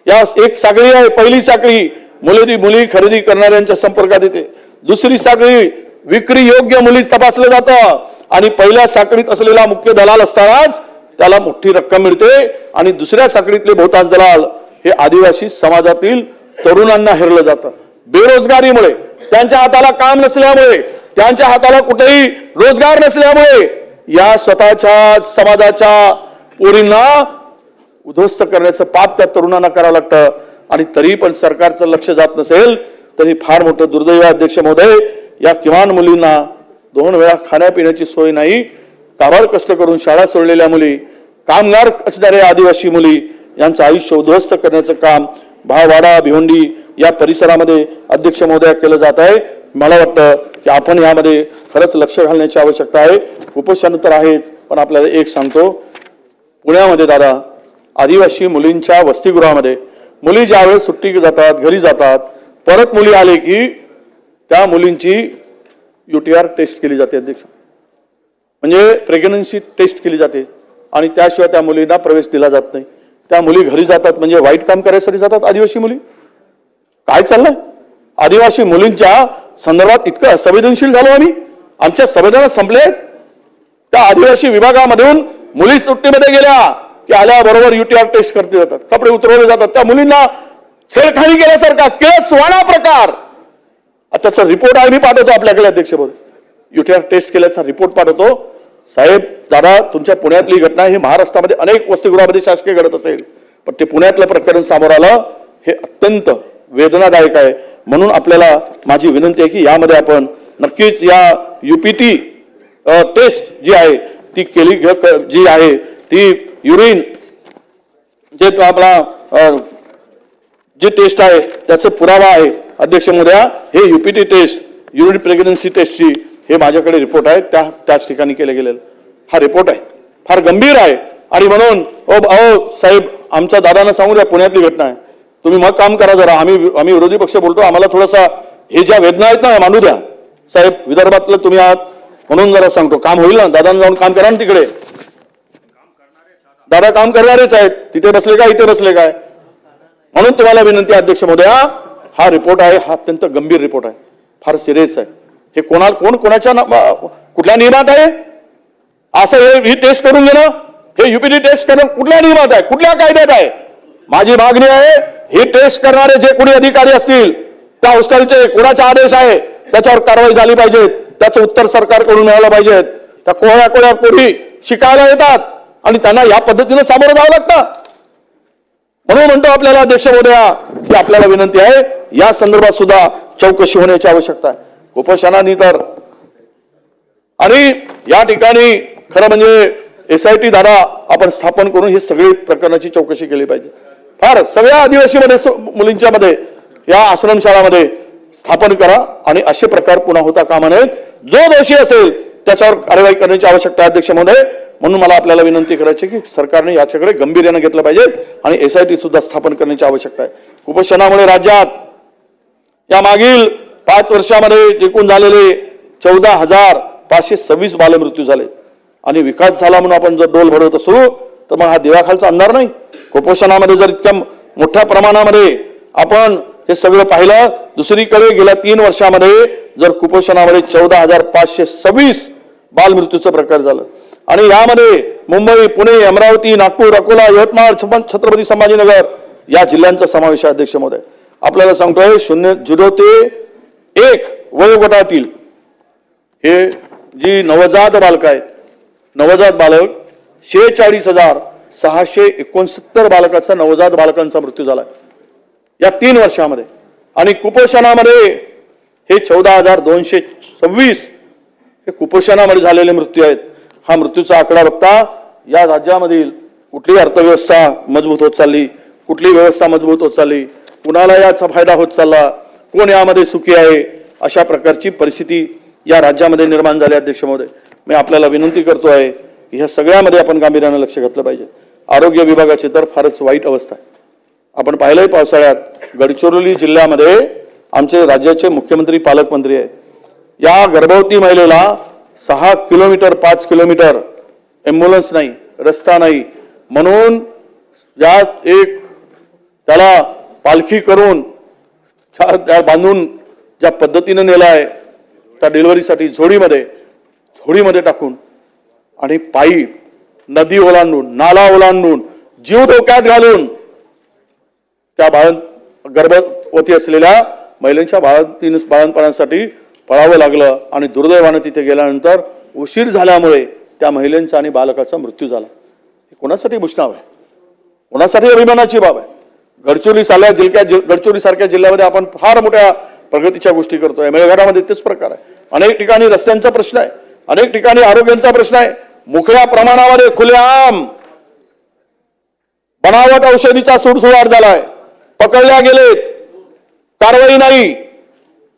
या एक साखळी आहे. पहिली साखळी मुली खरेदी करणाऱ्यांच्या संपर्कात येते. दुसरी साखळी विक्री योग्य मुली तपासलं जातं आणि पहिल्या साखळीत असलेला मुख्य दलाल असतानाच त्याला मोठी रक्कम मिळते आणि दुसऱ्या साखळीतले बहुतांश दलाल हे आदिवासी समाजातील तरुणांना हेरलं जातं. बेरोजगारीमुळे, त्यांच्या हाताला काम नसल्यामुळे, त्यांच्या हाताला कुठेही रोजगार नसल्यामुळे या स्वतःच्या समाजाच्या पोरींना उद्ध्वस्त करण्याचं पाप त्या तरुणांना करावं लागतं. आणि तरी पण सरकारचं लक्ष जात नसेल तरी फार मोठं दुर्दैव अध्यक्ष महोदय. या किमान मुलींना 2 वेळा खाण्यापिण्याची सोय नाही, काबाड कष्ट करून शाळा सोडलेल्या मुली, कामगार असणारे आदिवासी मुली यांचं आयुष्य उद्ध्वस्त करण्याचं काम भाववाडा, भिवंडी या परिसरामध्ये अध्यक्ष महोदय केलं जात आहे. मला वाटतं की आपण यामध्ये खरंच लक्ष घालण्याची आवश्यकता आहे. कुपोषण तर आहेच, पण आपल्याला एक सांगतो, पुण्यामध्ये दादा आदिवासी मुलींच्या वसतिगृहामध्ये मुली ज्यावेळेस सुट्टी जातात, घरी जातात, परत मुली आले की त्या मुलींची UTR टेस्ट केली जाते अध्यक्ष, म्हणजे प्रेग्नन्सी टेस्ट केली जाते आणि त्याशिवाय त्या मुलींना प्रवेश दिला जात नाही. त्या मुली घरी जातात म्हणजे वाईट काम करायसाठी जातात आदिवासी मुली. काय चाललंय? आदिवासी मुलींच्या संदर्भात इतकं असंवेदनशील झालो आम्ही, आमच्या संवेदना संपले. त्या आदिवासी विभागामधून मुली सुट्टीमध्ये गेल्या की आल्याबरोबर UTR टेस्ट करते जातात, कपडे उतरवले जातात, त्या मुलींना छेडखानी केल्यासारखा केसवाणा प्रकार. त्याचा रिपोर्ट आहे, मी पाठवतो आपल्याकडे अध्यक्ष महोदय, UTR टेस्ट केल्याचा रिपोर्ट पाठवतो. साहेब दादा, तुमच्या पुण्यातली घटना ही महाराष्ट्रामध्ये अनेक वसतिगृहामध्ये शासकीय घडत असेल, पण ते पुण्यातलं प्रकरण समोर आलं, हे अत्यंत वेदनादायक आहे. म्हणून आपल्याला माझी विनंती आहे की यामध्ये आपण नक्कीच या UPT टेस्ट जी आहे ती केली, जी आहे ती युरिन जे आपला जी टेस्ट आहे त्याचा पुरावा आहे अध्यक्ष महोदया. हे UPT टेस्ट, युरिन प्रेग्नन्सी टेस्टची, हे माझ्याकडे रिपोर्ट आहे, त्याच ठिकाणी केले गेलेलं हा रिपोर्ट आहे, फार गंभीर आहे. आणि म्हणून अहो साहेब, आमच्या दादांना सांगू द्या, पुण्यातली घटना आहे, तुम्ही मग काम करा जरा. आम्ही विरोधी पक्ष बोलतो, आम्हाला थोडासा हे ज्या वेदना आहेत ना मांडू द्या. साहेब विदर्भातलं तुम्ही आहात म्हणून जरा सांगतो, काम होईल ना, दादांना जाऊन काम करा ना तिकडे. दादा काम करणारेच आहेत, तिथे बसले काय, इथे बसले काय. म्हणून तुम्हाला विनंती आहे अध्यक्ष महोदया, हा रिपोर्ट आहे, हा अत्यंत गंभीर रिपोर्ट आहे, फार सिरियस आहे. हे कोणाच्या कुठल्या नियमात आहे असं ही टेस्ट करून घेणं, हे UPT टेस्ट करणं कुठल्या नियमात आहे, कुठल्या कायद्यात आहे? माझी मागणी आहे, ही टेस्ट करणारे जे कोणी अधिकारी असतील, त्या हॉस्टेलचे कोणाचा आदेश आहे त्याच्यावर कारवाई झाली पाहिजे, त्याचं उत्तर सरकारकडून मिळालं पाहिजे. त्या कोळ्या पोरी शिकायला येतात आणि त्यांना या पद्धतीने सामोरं जावं लागतं. म्हणून म्हणतो आपल्याला अध्यक्ष महोदया की आपल्याला विनंती आहे, या संदर्भात सुद्धा चौकशी होण्याची आवश्यकता आहे. कुपोषणाने तर, आणि या ठिकाणी खरं म्हणजे SIT दादा आपण स्थापन करून ही सगळी प्रकरणाची चौकशी केली पाहिजे. फार सगळ्या आदिवासी मध्ये मुलींच्या मध्ये या आश्रमशाळामध्ये स्थापन करा आणि असे प्रकार पुन्हा होता कामा नयेत. जो दोषी असेल त्याच्यावर कारवाई करण्याची आवश्यकता आहे अध्यक्ष महोदय. म्हणून मला आपल्याला विनंती करायची की सरकारने याच्याकडे गंभीर्याने घेतलं पाहिजे आणि SIT सुद्धा स्थापन करण्याची आवश्यकता आहे. कुपोषणामुळे राज्यात या मागील 5 वर्षामध्ये एकूण झालेले 14,526 बालमृत्यू झाले आणि विकास झाला म्हणून आपण जर डोल भरवत असू तर मग हा दिवाखालचा अंधार नाही. कुपोषणामध्ये जर इतक्या मोठ्या प्रमाणामध्ये आपण हे सगळं पाहिलं, दुसरीकडे गेल्या 3 वर्षामध्ये जर कुपोषणामध्ये 14,526 बालमृत्यूचं प्रकार झालं आणि यामध्ये मुंबई, पुणे, अमरावती, नागपूर, अकोला, यवतमाळ, छत्रपती संभाजीनगर या जिल्ह्यांचा समावेश आहे अध्यक्ष महोदय. आपल्याला सांगतोय 0 ते 1 वयोगटातील हे जी नवजात बालक आहेत, नवजात बालक 46,669 बालकांचा, नवजात बालकांचा मृत्यू झाला या 3 वर्षामध्ये. आणि कुपोषणामध्ये हे 14,226 हे कुपोषणामध्ये झालेले मृत्यू आहेत. हा मृत्यूचा आकडा बघता या राज्यामधील कुठली अर्थव्यवस्था मजबूत होत चालली, कुठली व्यवस्था मजबूत होत चालली, कुणाला याचा फायदा होत चालला, कोण यामध्ये सुखी आहे, अशा प्रकारची परिस्थिती या राज्यामध्ये निर्माण झाली अध्यक्ष महोदय. मी आपल्याला विनंती करतो आहे की ह्या सगळ्यामध्ये आपण गांभीर्याने लक्ष घातलं पाहिजे. आरोग्य विभागाची तर फारच वाईट अवस्था आहे. आपण पाहिलंय पावसाळ्यात गडचिरोली जिल्ह्यामध्ये आमचे राज्याचे मुख्यमंत्री पालकमंत्री आहे, या गर्भवती महिलेला 6 किलोमीटर 5 किलोमीटर ॲम्ब्युलन्स नाही, रस्ता नाही, म्हणून यात एक त्याला पालखी करून बांधून ज्या पद्धतीने नेलाय त्या डिलिव्हरीसाठी झोडीमध्ये टाकून आणि पायी नदी ओलांडून, नाला ओलांडून, जीव धोक्यात घालून त्या गर्भवती असलेल्या महिलांच्या बाळंतपणासाठी पळावं लागलं आणि दुर्दैवानं तिथे गेल्यानंतर उशीर झाल्यामुळे त्या महिलेचा आणि बालकाचा मृत्यू झाला. हे कोणासाठी भूषणाव आहे, कोणासाठी अभिमानाची बाब आहे. गडचिरोली सारख्या जिल्ह्यामध्ये आपण फार मोठ्या प्रगतीच्या गोष्टी करतोय. मेळघाटामध्ये तेच प्रकार आहे. अनेक ठिकाणी रस्त्यांचा प्रश्न आहे, अनेक ठिकाणी आरोग्याचा प्रश्न आहे. मोठ्या प्रमाणामध्ये खुलेआम बनावट औषधीचा सुळसुळाट झालाय, पकडल्या गेलेत, कारवाई नाही,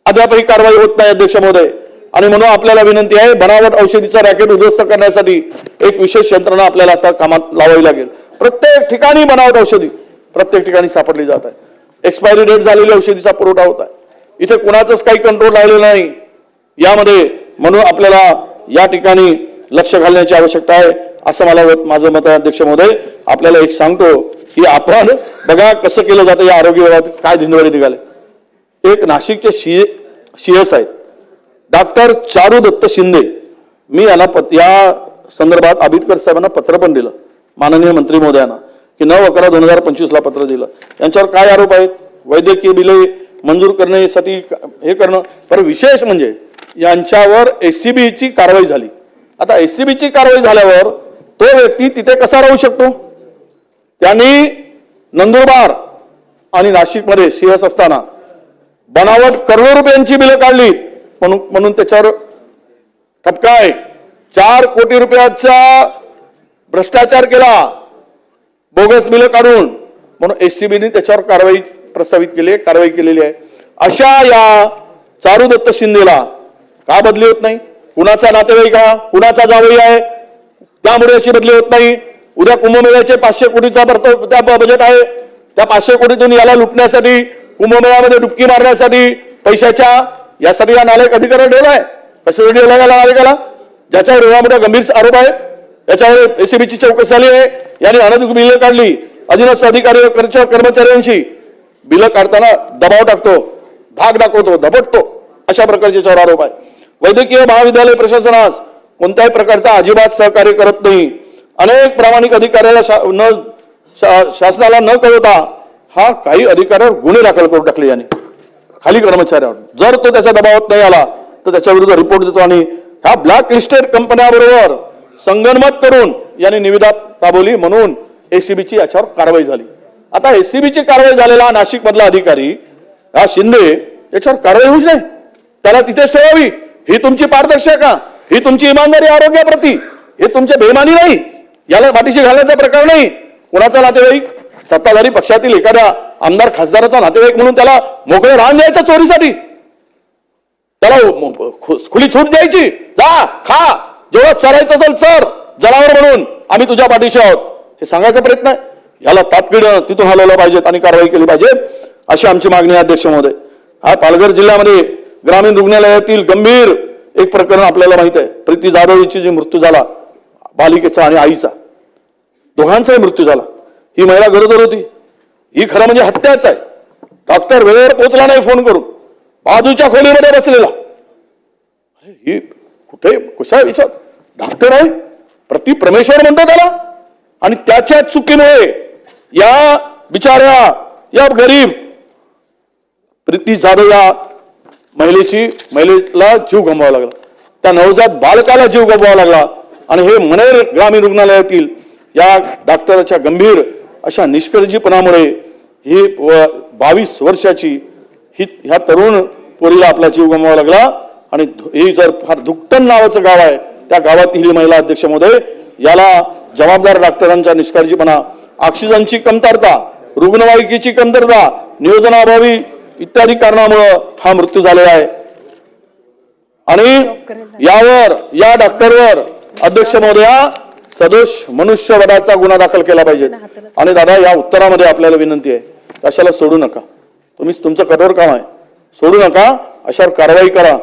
अद्यापही कारवाई होत नाही अध्यक्ष महोदय. आणि म्हणून आपल्याला विनंती आहे, बनावट औषधीचा रॅकेट उद्ध्वस्त करण्यासाठी एक विशेष यंत्रणा आपल्याला आता कामात लावावी लागेल. प्रत्येक ठिकाणी बनावट औषधी प्रत्येक ठिकाणी सापडली जात आहे. एक्सपायरी डेट झालेली औषधीचा पुरवठा होत आहे. इथे कुणाचंच काही कंट्रोल राहिलेलं नाही यामध्ये. म्हणून आपल्याला या ठिकाणी लक्ष घालण्याची आवश्यकता आहे असं माझं मत आहे. अध्यक्ष महोदय, आपल्याला एक सांगतो की आपण बघा कसं केलं जातं या आरोग्य विभागात, काय धिंडवडे निघाले. एक नाशिकचे CS आहेत डॉक्टर चारू दत्त शिंदे. मी यांना या संदर्भात आबिटकर साहेबांना पत्र पण दिलं, माननीय मंत्री महोदयांना, की 9/11/2025 ला पत्र दिलं. यांच्यावर काय आरोप आहेत? वैद्यकीय बिले मंजूर करण्यासाठी हे करणं. पण विशेष म्हणजे यांच्यावर SCBची कारवाई झाली. आता SCBची कारवाई झाल्यावर तो व्यक्ती तिथे कसा राहू शकतो? त्यांनी नंदुरबार आणि नाशिकमध्ये CS असताना बनावट करोडो रुपयांची बिलं काढली म्हणून त्याच्यावर ठपका आहे. 4 कोटी रुपयाचा भ्रष्टाचार केला बोगस बिलं काढून, म्हणून SCBने त्याच्यावर कारवाई प्रस्तावित केली आहे, कारवाई केलेली आहे. अशा या चारू दत्त शिंदेला का बदली होत नाही? कुणाचा नातेवाईक हा, कुणाचा जावई आहे, त्यामुळे याची बदली होत नाही. उद्या कुंभमेळ्याचे 500 कोटीचा त्या बजेट आहे. त्या 500 कोटीतून याला लुटण्यासाठी, कुंभमेळ्यामध्ये डुबकी मारण्यासाठी पैशाच्या यासाठी या नालायक अधिकाऱ्याला ठेवलाय. कशासाठी ठेवलाय याला नालायकाला? ज्याच्यावर एवढा मोठा गंभीर आरोप आहे, त्याच्यावर SCBची चौकशी झाली आहे. याने अनधिकृत बिलं काढली. अधीनस्थ अधिकारी व कर्मचाऱ्यांशी बिलं काढताना दबाव टाकतो, धाक दाखवतो, धपटतो, अशा प्रकारचे याच्यावर आरोप आहे. वैद्यकीय महाविद्यालय प्रशासनास कोणत्याही प्रकारचा अजिबात सहकार्य करत नाही. अनेक प्रामाणिक अधिकाऱ्याला शासनाला न कळवता हा काही अधिकाऱ्यावर गुन्हे दाखल करून टाकले याने खाली कर्मचाऱ्यावर. जर तो त्याच्या दबावात नाही आला तर त्याच्या विरुद्ध रिपोर्ट देतो आणि ह्या ब्लॅक लिस्टेड कंपन्यांबरोबर संगनमत करून याने निविदा राबवली म्हणून SCBची याच्यावर कारवाई झाली. आता SCBची कारवाई झालेला नाशिक मधला अधिकारी हा शिंदे याच्यावर कारवाई होऊच नाही, त्याला तिथेच ठेवावी. ही तुमची पारदर्शकता, ही तुमची इमानदारी आरोग्याप्रती, हे तुमचे बेमानी नाही, याला पाठीशी घालण्याचा प्रकार नाही. कुणाचा नातेवाईक? सत्ताधारी पक्षातील एखाद्या आमदार खासदाराचा नातेवाईक म्हणून त्याला मोकळे रान द्यायचं चोरीसाठी, त्याला खुली छूट द्यायची, जा खा, जेवढं चरायचं असेल चर, जनावर म्हणून आम्ही तुझ्या पाठीशी आहोत, हे सांगायचा प्रयत्न आहे. याला तातडीनं तिथून हलवलं पाहिजेत आणि कारवाई केली पाहिजे अशी आमची मागणी आहे. अध्यक्ष महोदय, हा पालघर जिल्ह्यामध्ये ग्रामीण रुग्णालयातील गंभीर एक प्रकरण आपल्याला माहित आहे. प्रीती जाधव हिची जी मृत्यू झाला, बालिकेचा आणि आईचा, दोघांचाही मृत्यू झाला. ही महिला गरोदर होती. ही खरं म्हणजे हत्याच आहे. डॉक्टर वेळेवर पोहोचला नाही फोन करून, बाजूच्या खोलीमध्ये बसलेला. अरे ही कुठे कशा विचार डॉक्टर आहे, प्रति परमेश्वर म्हणतो त्याला, आणि त्याच्या चुकीमुळे या बिचाऱ्या या गरीब प्रीती जाधव या महिलेला जीव गमवावा लागला, त्या नवजात बालकाला जीव गमवावा लागला. आणि हे मनेर ग्रामीण रुग्णालयातील या डॉक्टरच्या गंभीर अशा निष्काळजीपणामुळे ही 22 वर्षाची ह्या तरुण पोरीला आपला जीव गमवावा लागला. आणि ही जर फार धुकटन नावाचं गाव आहे, त्या गावातील ही महिला. अध्यक्ष महोदय, याला जबाबदार डॉक्टरांचा निष्काळजीपणा, ऑक्सिजनची कमतरता, रुग्णवाहिकेची कमतरता, नियोजनाअभावी इत्यादी कारणामुळे हा मृत्यू झालेला आहे. आणि यावर या डॉक्टरवर अध्यक्ष महोदया सदोष मनुष्यवधाचा गुन्हा दाखल केला पाहिजे. आणि दादा, या उत्तरामध्ये आपल्याला विनंती आहे, कशाला सोडू नका, तुमचं कठोर काम आहे, सोडू नका, अशावर कारवाई करा.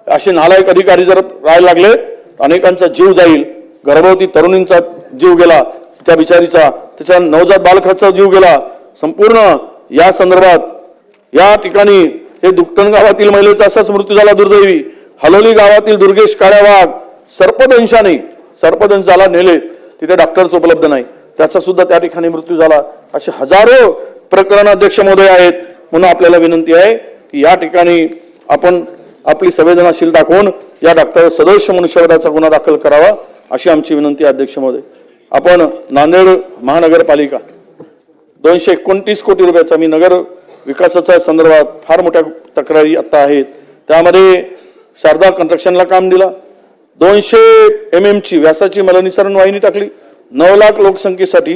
असे नालायक अधिकारी जर राहायला लागले तर अनेकांचा जीव जाईल. गर्भवती तरुणींचा जीव गेला, त्या बिचारीचा, त्याच्या नवजात बालकाचा जीव गेला. संपूर्ण या संदर्भात या ठिकाणी हे दुकटण गावातील महिलेचा असाच मृत्यू झाला दुर्दैवी. हलोली गावातील दुर्गेश काळ्यावाग सर्पदंशाला नेले, तिथे डॉक्टर्स उपलब्ध नाही, त्याचा सुद्धा त्या ठिकाणी मृत्यू झाला. असे हजारो प्रकरण अध्यक्ष महोदय आहेत. म्हणून आपल्याला विनंती आहे की या ठिकाणी आपण आपली संवेदनाशील दाखवून या डॉक्टर सदोष मनुष्यवधाचा गुन्हा दाखल करावा अशी आमची विनंती आहे. अध्यक्ष महोदय, आपण नांदेड महानगरपालिका 229 कोटी रुपयाचा, मी नगर विकासाच्या संदर्भात फार मोठ्या तक्रारी आता आहेत, त्यामध्ये शारदा कंस्ट्रक्शनला काम दिला. 200 mm ची व्यासाची मलनिसरण वाहिनी टाकली. 9 लाख लोकसंख्येसाठी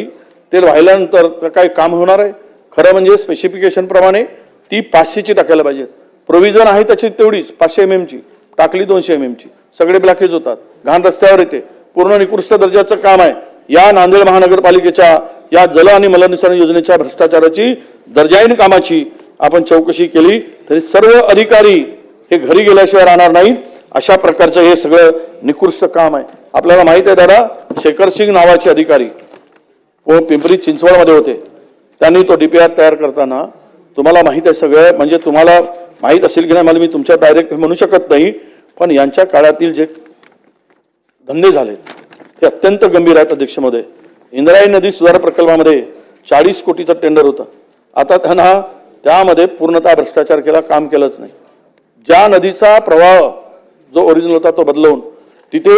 ते वाहिल्यानंतर काय काम होणार आहे? खरं म्हणजे स्पेसिफिकेशन प्रमाणे ती 500 ची टाकायला पाहिजे. प्रोव्हिजन आहे त्याची तेवढीच 500 mm ची टाकली 200 mm ची, सगळे ब्लॉकेज होतात, घाण रस्त्यावर येते, पूर्ण निकृष्ट दर्जाचं काम आहे. या नांदेड महानगरपालिकेच्या या जल आणि मलनिःसरण योजनेच्या भ्रष्टाचाराची दर्जाहीन कामाची आपण चौकशी केली तरी सर्व अधिकारी हे घरी गेल्याशिवाय राहणार नाहीत. अशा प्रकारचं हे सगळं निकृष्ट काम आहे. आपल्याला माहित आहे दादा, शेखर सिंग नावाचे अधिकारी व पिंपरी चिंचवडमध्ये होते. त्यांनी तो DPR तयार करताना तुम्हाला माहित आहे सगळं, म्हणजे तुम्हाला माहित असेल की नाही मला मी तुमच्या डायरेक्ट म्हणू शकत नाही, पण यांच्या काळातील जे धंदे झाले ते अत्यंत गंभीर आहेत. अध्यक्ष महोदय, इंद्रायणी नदी सुधार प्रकल्पामध्ये 40 कोटीचं टेंडर होतं. आता त्यांना त्यामध्ये पूर्णतः भ्रष्टाचार केला, काम केलंच नाही. ज्या नदीचा प्रवाह जो ओरिजिनल होता तो बदलवून तिथे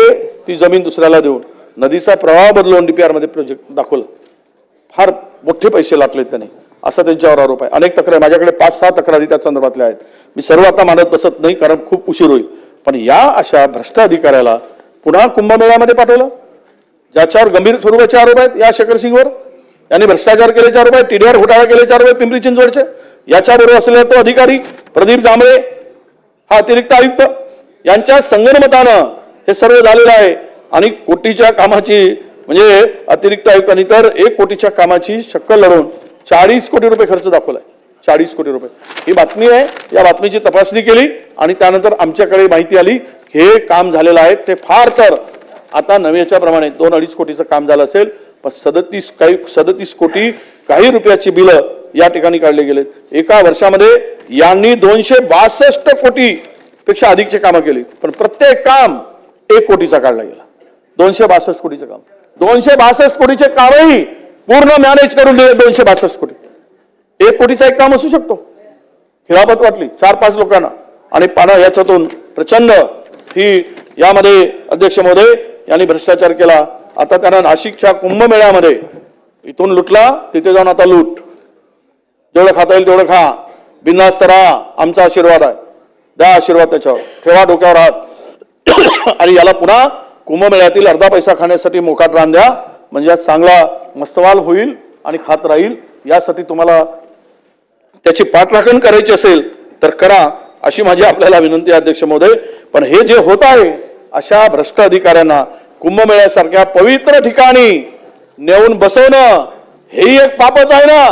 ती जमीन दुसऱ्याला देऊन नदीचा प्रवाह बदलवून DPR मध्ये प्रोजेक्ट दाखवलं. फार मोठे पैसे लागलेत त्याने, असा त्यांच्यावर आरोप आहे. अनेक तक्रारी, माझ्याकडे 5-6 तक्रारी त्या संदर्भातल्या आहेत. मी सर्व आता मानत बसत नाही कारण खूप उशीर होईल. पण या अशा भ्रष्ट अधिकाऱ्याला पुन्हा कुंभमेळ्यामध्ये पाठवलं, ज्याच्यावर गंभीर स्वरूपाचे आरोप आहेत. या शेखर सिंगवर यांनी भ्रष्टाचार केल्याचे आरोप आहेत, TDR घोटाळा केल्याचे आरोप आहेत पिंपरी चिंचवडचे. याच्याबरोबर असलेला तो अधिकारी प्रदीप जांभळे हा अतिरिक्त आयुक्त, यांच्या संगनमतानं हे सर्व झालेलं आहे. आणि कोटीच्या कामाची म्हणजे अतिरिक्त आयुक्तांनी तर 1 कोटीच्या कामाची शक्कल लढवून 40 कोटी रुपये खर्च दाखवलाय. 40 कोटी रुपये ही बातमी आहे. या बातमीची तपासणी केली आणि त्यानंतर आमच्याकडे माहिती आली हे काम झालेलं आहे. ते फार तर आता नव्याच्या प्रमाणे 2-2.5 कोटीचं काम झालं असेल, पण 37 कोटी काही रुपयाची बिलं या ठिकाणी काढले गेलेत. एका वर्षामध्ये यांनी 262 कोटी पेक्षा अधिकचे कामं केली, पण प्रत्येक काम 1 कोटीचा काढला गेला. 262 कोटीचं काम, 262 कोटीचे कामही पूर्ण मॅनेज करून दिले. 262 कोटी 1 कोटीचा एक काम असू शकतो. खिलाफत वाटली 4-5 लोकांना आणि पाना याच्यातून प्रचंड ही यामध्ये अध्यक्ष महोदय यांनी भ्रष्टाचार केला. आता त्यांना नाशिकच्या कुंभमेळ्यामध्ये इथून लुटला, तिथे जाऊन आता लूट. जेवढं खाता येईल तेवढं खा, बिनधास्त राहा, आमचा आशीर्वाद आहे, द्या आशीर्वाद त्याच्यावर, ठेवा डोक्यावर हात. आणि याला पुन्हा कुंभमेळ्यातील अर्धा पैसा खाण्यासाठी मोकाट रान द्या, म्हणजे चांगला मस्तवाल होईल आणि खात राहील. यासाठी तुम्हाला त्याची पाठराखण करायची असेल तर करा, अशी माझी आपल्याला विनंती आहे अध्यक्ष महोदय. पण हे जे होत आहे अशा भ्रष्ट अधिकाऱ्यांना कुंभमेळ्यासारख्या पवित्र ठिकाणी नेऊन बसवणं हेही एक पापच आहे ना.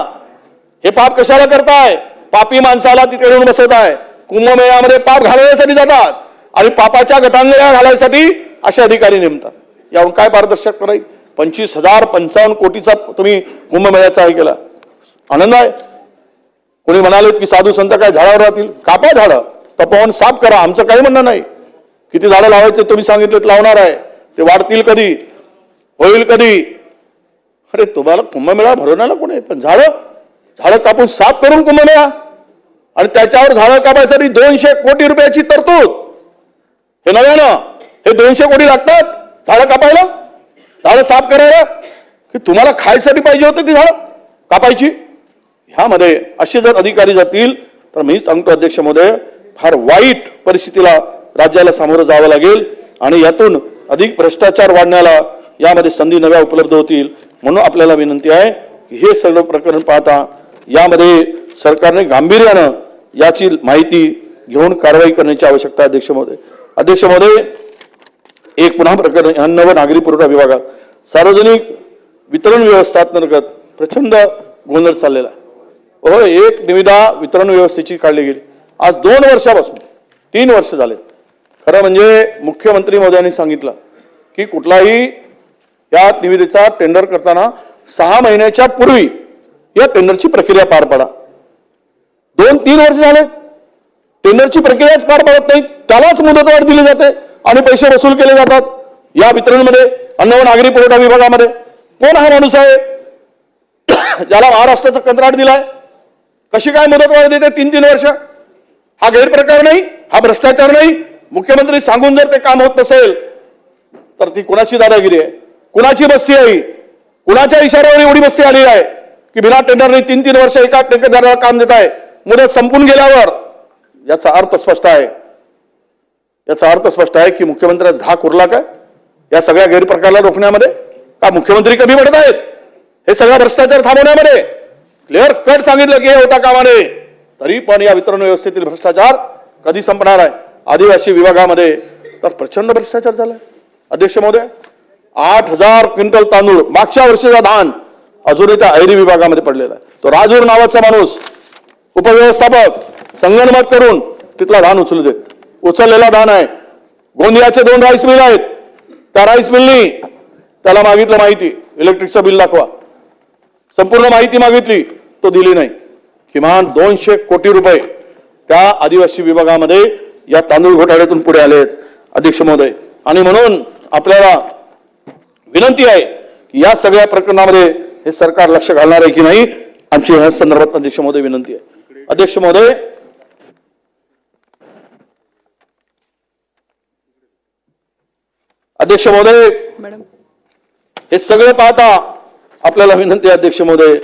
हे पाप कशाला करताय? पापी माणसाला तिथे नेऊन बसवताय. कुंभमेळ्यामध्ये पाप घालवण्यासाठी जातात आणि पापाच्या गटांगळ्या घालायसाठी असे अधिकारी नेमतात. यावरून काय पारदर्शक राहील? 25,055 कोटीचा तुम्ही कुंभमेळ्याचा हे केला, आनंद आहे. कोणी म्हणाले की साधू संत काय झाडावर राहतील? कापा झाडं, तपवून साफ करा, आमचं काही म्हणणं नाही. किती झाडं लावायचे तुम्ही सांगितलेत, लावणार आहे. ते वाढतील कधी, होईल कधी? अरे तुम्हाला कुंभमेळा भरवण्याला कोणी? पण झाडं कापून साफ करून कुंभमेळा, आणि त्याच्यावर झाडं कापायसाठी 200 कोटी रुपयाची तरतूद. हे नव्यानं हे 200 कोटी लागतात झाडं कापायला, झाडं साफ करायला, की तुम्हाला खायसाठी पाहिजे होते ती झाडं कापायची? ह्यामध्ये असे जर अधिकारी जातील तर मी सांगतो अध्यक्ष महोदय, फार वाईट परिस्थितीला राज्याला सामोरं जावं लागेल आणि यातून अधिक भ्रष्टाचार वाढण्याला यामध्ये संधी नव्या उपलब्ध होतील. म्हणून आपल्याला विनंती आहे की हे सगळं प्रकरण पाहता यामध्ये सरकारने गांभीर्यानं याची माहिती घेऊन कारवाई करण्याची आवश्यकता आहे अध्यक्ष महोदय. अध्यक्ष महोदय, एक पुन्हा प्रकरण अन्न व नागरी पुरवठा विभागात सार्वजनिक वितरण व्यवस्थांतर्गत प्रचंड गोंधळ चाललेला आहे. एक निविदा वितरण व्यवस्थेची काढली गेली. आज 2 वर्षापासून 3 वर्ष झाले. खरं म्हणजे मुख्यमंत्री महोदयांनी सांगितलं की कुठलाही या निविदेचा टेंडर करताना 6 महिन्याच्या पूर्वी या टेंडरची प्रक्रिया पार पाडा. 2-3 वर्ष झाले टेंडरची प्रक्रियाच पार पाडत नाही, त्यालाच मुदतवाढ दिली जाते आणि पैसे वसूल केले जातात. या वितरणमध्ये अन्न व नागरी पुरवठा विभागामध्ये कोण हा माणूस आहे ज्याला महाराष्ट्राचं कंत्राट दिलाय? कशी काय मुदतवाढ देते 3-3 वर्ष? हा गैरप्रकार नाही, हा भ्रष्टाचार नाही. मुख्यमंत्री सांगून जर ते काम होत नसेल तर ती कुणाची दादागिरी आहे, कुणाची बस्ती आहे? कुणाच्या इशाऱ्यावर एवढी बस्ती आली आहे की बिना टेंडरने 3-3 वर्ष एका ठेकेदाराला काम देत आहे, मुदत संपून गेल्यावर? याचा अर्थ स्पष्ट आहे, याचा अर्थ स्पष्ट आहे की मुख्यमंत्र्याचा धाक उरला काय या सगळ्या गैरप्रकारला रोखण्यामध्ये? का मुख्यमंत्री कमी पडत आहेत हे सगळा भ्रष्टाचार थांबवण्यामध्ये? क्लिअर कट सांगितलं की हे होता कामा नये, तरी पण या वितरण व्यवस्थेतील भ्रष्टाचार कधी संपणार आहे? आदिवासी विभागामध्ये तर प्रचंड भ्रष्टाचार झाला अध्यक्ष महोदय. 8,000 क्विंटल तांदूळ मागच्या वर्षीचा धान अजूनही त्या ऐरी विभागामध्ये पडलेला आहे. तो राजूर नावाचा माणूस उपव्यवस्थापक संगणमत करून तिथला धान उचलू देत. उचललेला धान आहे. गोंदियाचे 2 राईस मिल आहेत. त्या राईस मिलनी त्याला मागितलं माहिती, इलेक्ट्रिकचं बिल दाखवा. संपूर्ण माहिती मागितली, तो दिली नाही. किमान 200 कोटी रुपये त्या आदिवासी विभागामध्ये या तांदूळ घोटाळ्यातून पुढे आले आहेत अध्यक्ष महोदय. आणि म्हणून आपल्याला विनंती आहे की या सगळ्या प्रकरणामध्ये हे सरकार लक्ष घालणार आहे की नाही, आमची या संदर्भात अध्यक्ष महोदय विनंती आहे. अध्यक्ष महोदय, अध्यक्ष महोदय, हे सगळं पाहता आपल्याला विनंती आहे अध्यक्ष महोदय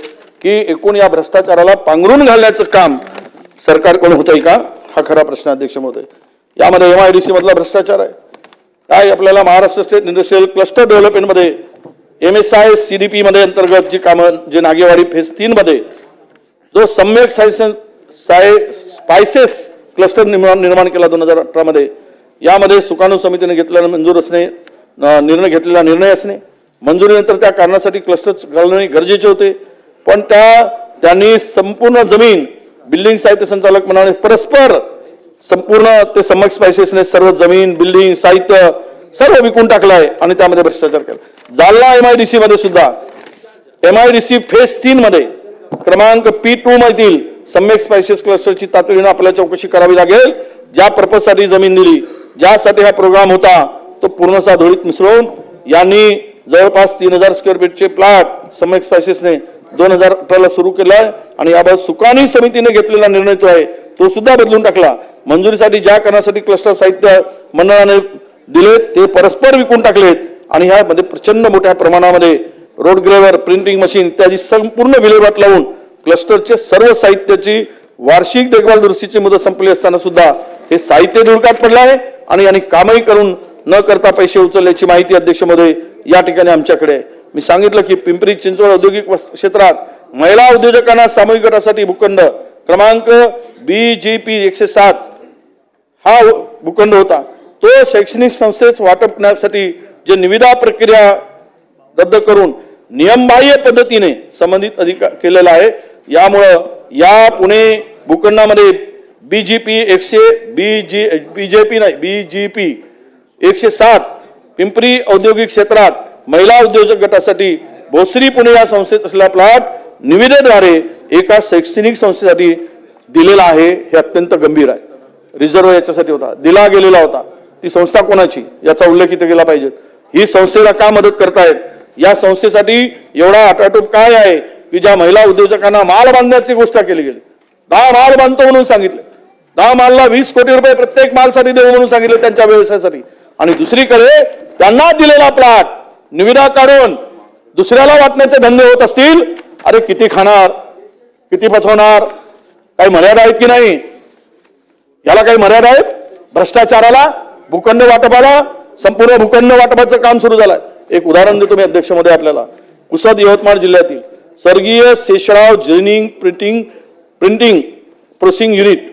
की एकूण या भ्रष्टाचाराला पांघरून घालण्याचं काम सरकारकडून होतंय का, हा खरा प्रश्न अध्यक्ष महोदय. यामध्ये MIDC मधला भ्रष्टाचार आहे काय. आपल्याला महाराष्ट्र स्टेट इंडस्ट्रियल क्लस्टर डेव्हलपमेंटमध्ये MSI CDP मध्ये अंतर्गत जी कामं, जे नागेवाडी फेज 3 मध्ये जो सम्यक स्पायसेस क्लस्टर निर्माण केला 2018 मध्ये, यामध्ये सुकाणू समितीने घेतलेला मंजूर असणे, निर्णय असणे, मंजुरीनंतर त्या कारणासाठी क्लस्टर घालणे गरजेचे होते. पण त्यांनी संपूर्ण जमीन बिल्डिंग साहित्य संचालक मंडळाने परस्पर संपूर्ण ते सम्यक स्पायसेसने सर्व जमीन, बिल्डिंग, साहित्य सर्व विकून टाकलाय आणि त्यामध्ये भ्रष्टाचार केला. जालना MIDC मध्ये सुद्धा MIDC फेज 3 मध्ये क्रमांक P2 मधील सम्यक स्पायसेस क्लस्टरची तातडीने आपल्याला चौकशी करावी लागेल. ज्या पर्पजसाठी जमीन दिली, ज्यासाठी हा प्रोग्राम होता, तो पूर्णतः धुळीत मिसळून यांनी जवळपास 3,000 स्क्वेअर फीटचे प्लॉट सम्यक स्पायसेसने 2018ला सुरू केलाय. आणि याबाबत सुकाणी समितीने घेतलेला निर्णय तो आहे, तो सुद्धा बदलून टाकला. मंजुरीसाठी ज्या कारणासाठी क्लस्टर साहित्य मंडळाने दिले ते परस्पर विकून टाकलेत. आणि ह्यामध्ये प्रचंड मोठ्या प्रमाणामध्ये रोड ग्रेवर, प्रिंटिंग मशीन इत्यादी संपूर्ण विल्हेवाट लावून क्लस्टरचे सर्व साहित्याची वार्षिक देखभाल दुरुस्तीची मुदत संपली असताना सुद्धा हे साहित्य धुळकात पडलं आहे. आणि कामही करून न करता पैसे उचलल्याची माहिती अध्यक्ष महोदय या ठिकाणी आमच्याकडे आहे. मी सांगितलं की पिंपरी चिंचवड औद्योगिक क्षेत्रात महिला उद्योजकांना सामूहिक गटासाठी भूखंड क्रमांक BGP 107 हा भूखंड होता. तो शैक्षणिक संस्थेस वाटप करण्यासाठी जे निविदा प्रक्रिया रद्द करून नियमबाह्य पद्धतीने संबंधित अधिकार केलेला आहे. यामुळं या पुणे भूखंडामध्ये BGP 107 पिंपरी औद्योगिक क्षेत्रात महिला उद्योजक गटासाठी भोसरी पुणे या संस्थेत असलेला प्लॉट निविदेद्वारे एका शैक्षणिक संस्थेसाठी दिलेला आहे. हे अत्यंत गंभीर आहे. रिझर्व याच्यासाठी होता, दिला गेलेला होता. ती संस्था कोणाची याचा उल्लेख इथे केला पाहिजे. ही संस्थेला का मदत करतायत, या संस्थेसाठी एवढा आटाटोप काय आहे की ज्या महिला उद्योजकांना माल बांधण्याची गोष्ट केली गेली. 10 माल बांधतो म्हणून सांगितले, 10 मालला 20 कोटी रुपये प्रत्येक मालसाठी देऊ म्हणून सांगितले त्यांच्या व्यवसायासाठी. आणि दुसरीकडे त्यांना दिलेला प्लॉट निविदा काढून दुसऱ्याला वाटण्याचे धंदे होत असतील. अरे किती खाणार, किती पचवणार, काही मर्यादा आहेत की नाही, याला काही मर्यादा आहेत. भ्रष्टाचाराला, भूखंड वाटपाला, संपूर्ण भूखंड वाटपाचं काम सुरू झालंय. एक उदाहरण देतो मी अध्यक्ष महोदय आपल्याला. पुसद यवतमाळ जिल्ह्यातील स्वर्गीय Sheshrao ginning printing processing unit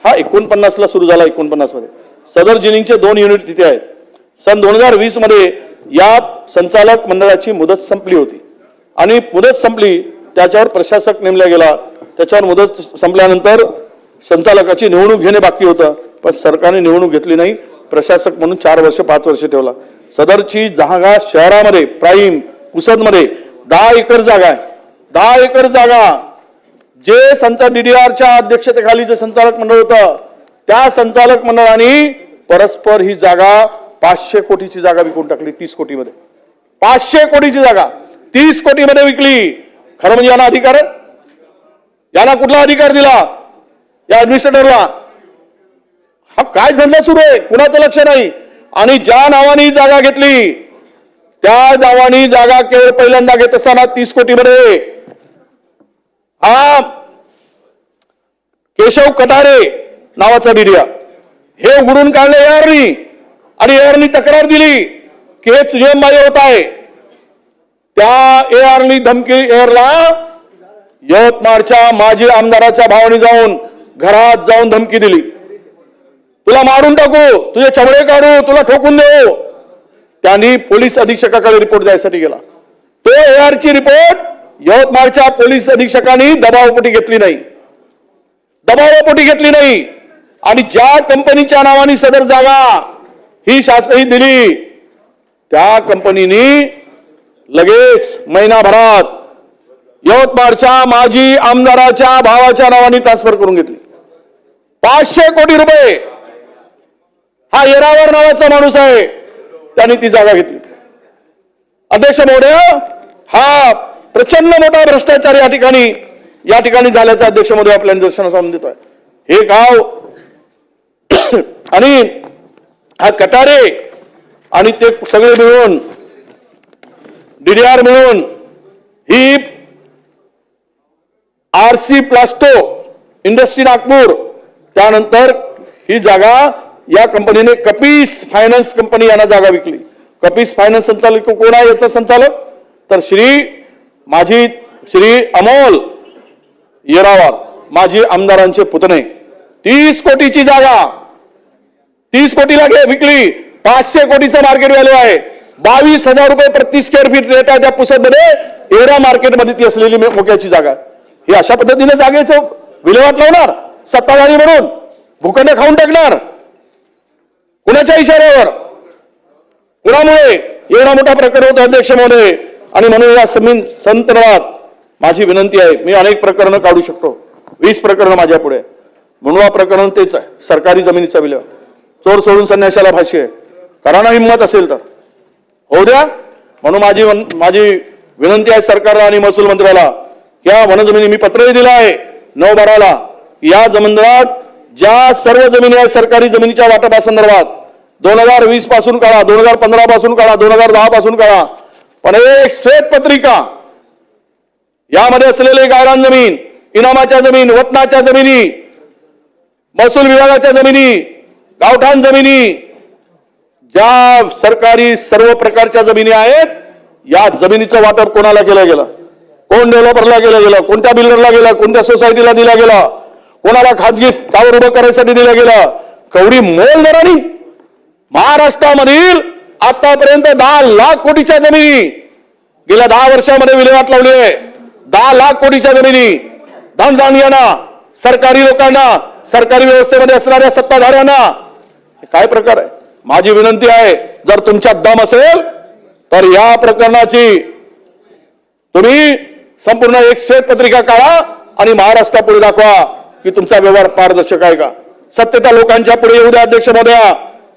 हा 49ला सुरू झाला. 49 मध्ये सदर जिनिंगचे 2 युनिट तिथे आहेत. सन 2020 मध्ये या संचालक मंडळाची मुदत संपली होती आणि मुदत संपली, त्याच्यावर प्रशासक नेमला गेला. त्याच्यावर मुदत संपल्यानंतर संचालकाची निवडणूक घेणे बाकी होतं, पण सरकारने निवडणूक घेतली नाही. प्रशासक म्हणून 4 वर्ष 5 वर्ष ठेवला. सदरची जागा शहरामध्ये प्राईम पुसदमध्ये 10 एकर जागा आहे. 10 एकर जागा जे DDRच्या अध्यक्षतेखाली जे संचालक मंडळ होतं, त्या संचालक मंडळाने परस्पर ही जागा 500 कोटीची जागा विकून टाकली. 30 कोटीमध्ये 500 कोटीची जागा 30 कोटीमध्ये विकली. खरं म्हणजे यांना अधिकार आहे? यांना कुठला अधिकार दिला या ऍडमिनिस्ट्रेटरला? हा काय धंदा सुरू आहे, कुणाचं लक्ष नाही. आणि ज्या नावाने जागा घेतली त्या नावाने जागा केवळ पहिल्यांदा घेत असताना 30 कोटीमध्ये हा केशव कटारे नावाचा DDR हे उघडून काढले एआरनी. आणि एआरनी तक्रार दिली की हे नियमबाह्य होत आहे. त्या एआरनी धमकी एअरला यवतमाळच्या माजी आमदाराच्या भावाने जाऊन घरात जाऊन धमकी दिली. तुला मारून टाकू, तुझे चमडे काढू, तुला ठोकून देऊ. त्यांनी पोलीस अधीक्षकाकडे रिपोर्ट द्यायसाठी गेला. तो AR ची रिपोर्ट यवतमाळच्या पोलीस अधीक्षकांनी दबावपोटी घेतली नाही आणि ज्या कंपनीच्या नावाने सदर जागा ही शासनाने दिली त्या कंपनीने लगेच महिनाभरात यवतमाळच्या माजी आमदाराच्या भावाच्या नावाने ट्रान्सफर करून घेतली. 500 कोटी रुपये. हा येरावर नावाचा माणूस आहे, त्यांनी ती जागा घेतली. अध्यक्ष महोदय, हा प्रचंड मोठा भ्रष्टाचार या ठिकाणी झाल्याचा अध्यक्ष महोदय आपल्या निदर्शनास आणून देतोय. हे गाव आणि हा कटारे आणि ते सगळे मिळून DDR मिळून ही RC प्लास्टो इंडस्ट्री नागपूर, त्यानंतर ही जागा या कंपनीने कपिस फायनान्स कंपनी यांना जागा विकली. कपिस फायनान्स संचालक कोण आहे याचा संचालक? तर माजी श्री अमोल येरावार, माजी आमदारांचे पुतणे. 30 कोटीची जागा 30 कोटीला विकली. 500 कोटीचं मार्केट व्हॅल्यू आहे. 22,000 रुपये प्रति स्क्वेअर फीट रेट आहे त्या पुसदमध्ये. एवढ्या मार्केटमध्ये ती असलेली मोक्याची जागा. ही अशा पद्धतीने जागेचं विल्हेवाट लावणार सत्ताधारी म्हणून, भूखंड खाऊन टाकणार. कुणाच्या इशाऱ्यावर, कुणामुळे एवढा मोठा प्रकरण होता अध्यक्ष महोदय? आणि म्हणून या संदर्भात माझी विनंती आहे, मी अनेक प्रकरणं काढू शकतो, 20 प्रकरणं माझ्या पुढे. म्हणून प्रकरण तेच आहे, सरकारी जमिनीचा विल्हेवाट. चोर सोडून संन्याशाला फाशी आहे. करा ना हिंमत असेल तर होऊ द्या. म्हणून माझी विनंती आहे सरकारला आणि महसूल मंत्र्याला, या वनजमिनी मी पत्रही दिलं आहे 9/12ला, या जमिनीत ज्या सर्व जमिनी आहेत सरकारी जमिनीच्या वाटपासंदर्भात 2020 पासून काढा, 2015 पासून काढा, 2010 पासून काढा, पण एक श्वेतपत्रिका यामध्ये असलेले गायरान जमीन, इनामाच्या जमीन, वतनाच्या जमिनी, महसूल विभागाच्या जमिनी, गावठाण जमिनी, ज्या सरकारी सर्व प्रकारच्या जमिनी आहेत, या जमिनीचं वाटप कोणाला केलं गेलं, कोण डेव्हलपरला केलं गेलं, कोणत्या बिल्डरला गेलं, कोणत्या सोसायटीला दिला गेला, कोणाला खाजगी टावर उभं करायसाठी दिलं गेलं, कवडी मोल दरानी. महाराष्ट्रामधील आतापर्यंत 10 लाख कोटीच्या जमिनी गेल्या 10 वर्षामध्ये विल्हेवाट लावली आहे. 10 लाख कोटीच्या जमिनी धनधान्यांना, सरकारी लोकांना, सरकारी व्यवस्थेमध्ये असणाऱ्या सत्ताधाऱ्यांना. काय प्रकार आहे? माझी विनंती आहे, जर तुमच्यात दम असेल तर या प्रकरणाची तुम्ही संपूर्ण एक श्वेतपत्रिका काढा आणि महाराष्ट्रापुढे दाखवा की तुमचा व्यवहार पारदर्शक आहे का. सत्यता लोकांच्या पुढे येऊ द्या अध्यक्ष महोदया.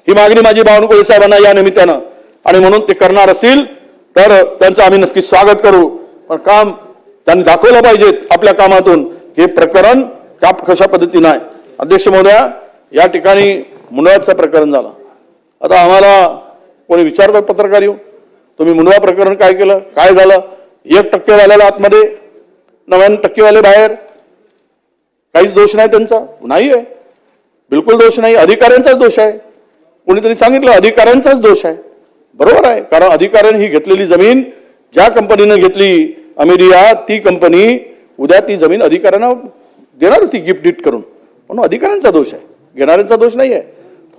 ही मागणी माझी बावनकुळे साहेबांना या निमित्तानं, आणि म्हणून ते करणार असतील तर त्यांचं आम्ही नक्की स्वागत करू. पण काम त्यांनी दाखवलं पाहिजे आपल्या कामातून, हे प्रकरण कशा पद्धतीनं आहे. अध्यक्ष महोदया, या ठिकाणी मुंडवाचं प्रकरण झालं. आता आम्हाला कोणी विचारतात पत्रकार येऊन, तुम्ही मुंडवा प्रकरण काय केलं, काय झालं? 1% वाल्याला आतमध्ये, 99% वाले बाहेर. काहीच दोष नाही त्यांचा, नाही आहे, बिलकुल दोष नाही. अधिकाऱ्यांचाच दोष आहे. कोणीतरी सांगितलं अधिकाऱ्यांचाच दोष आहे. बरोबर आहे, कारण अधिकाऱ्यांनी ही घेतलेली जमीन ज्या कंपनीनं घेतली अमेरिया, ती कंपनी उद्या ती जमीन अधिकाऱ्यांना देणार होती गिफ्ट डीड करून, म्हणून अधिकाऱ्यांचा दोष आहे, घेणाऱ्यांचा दोष नाही आहे.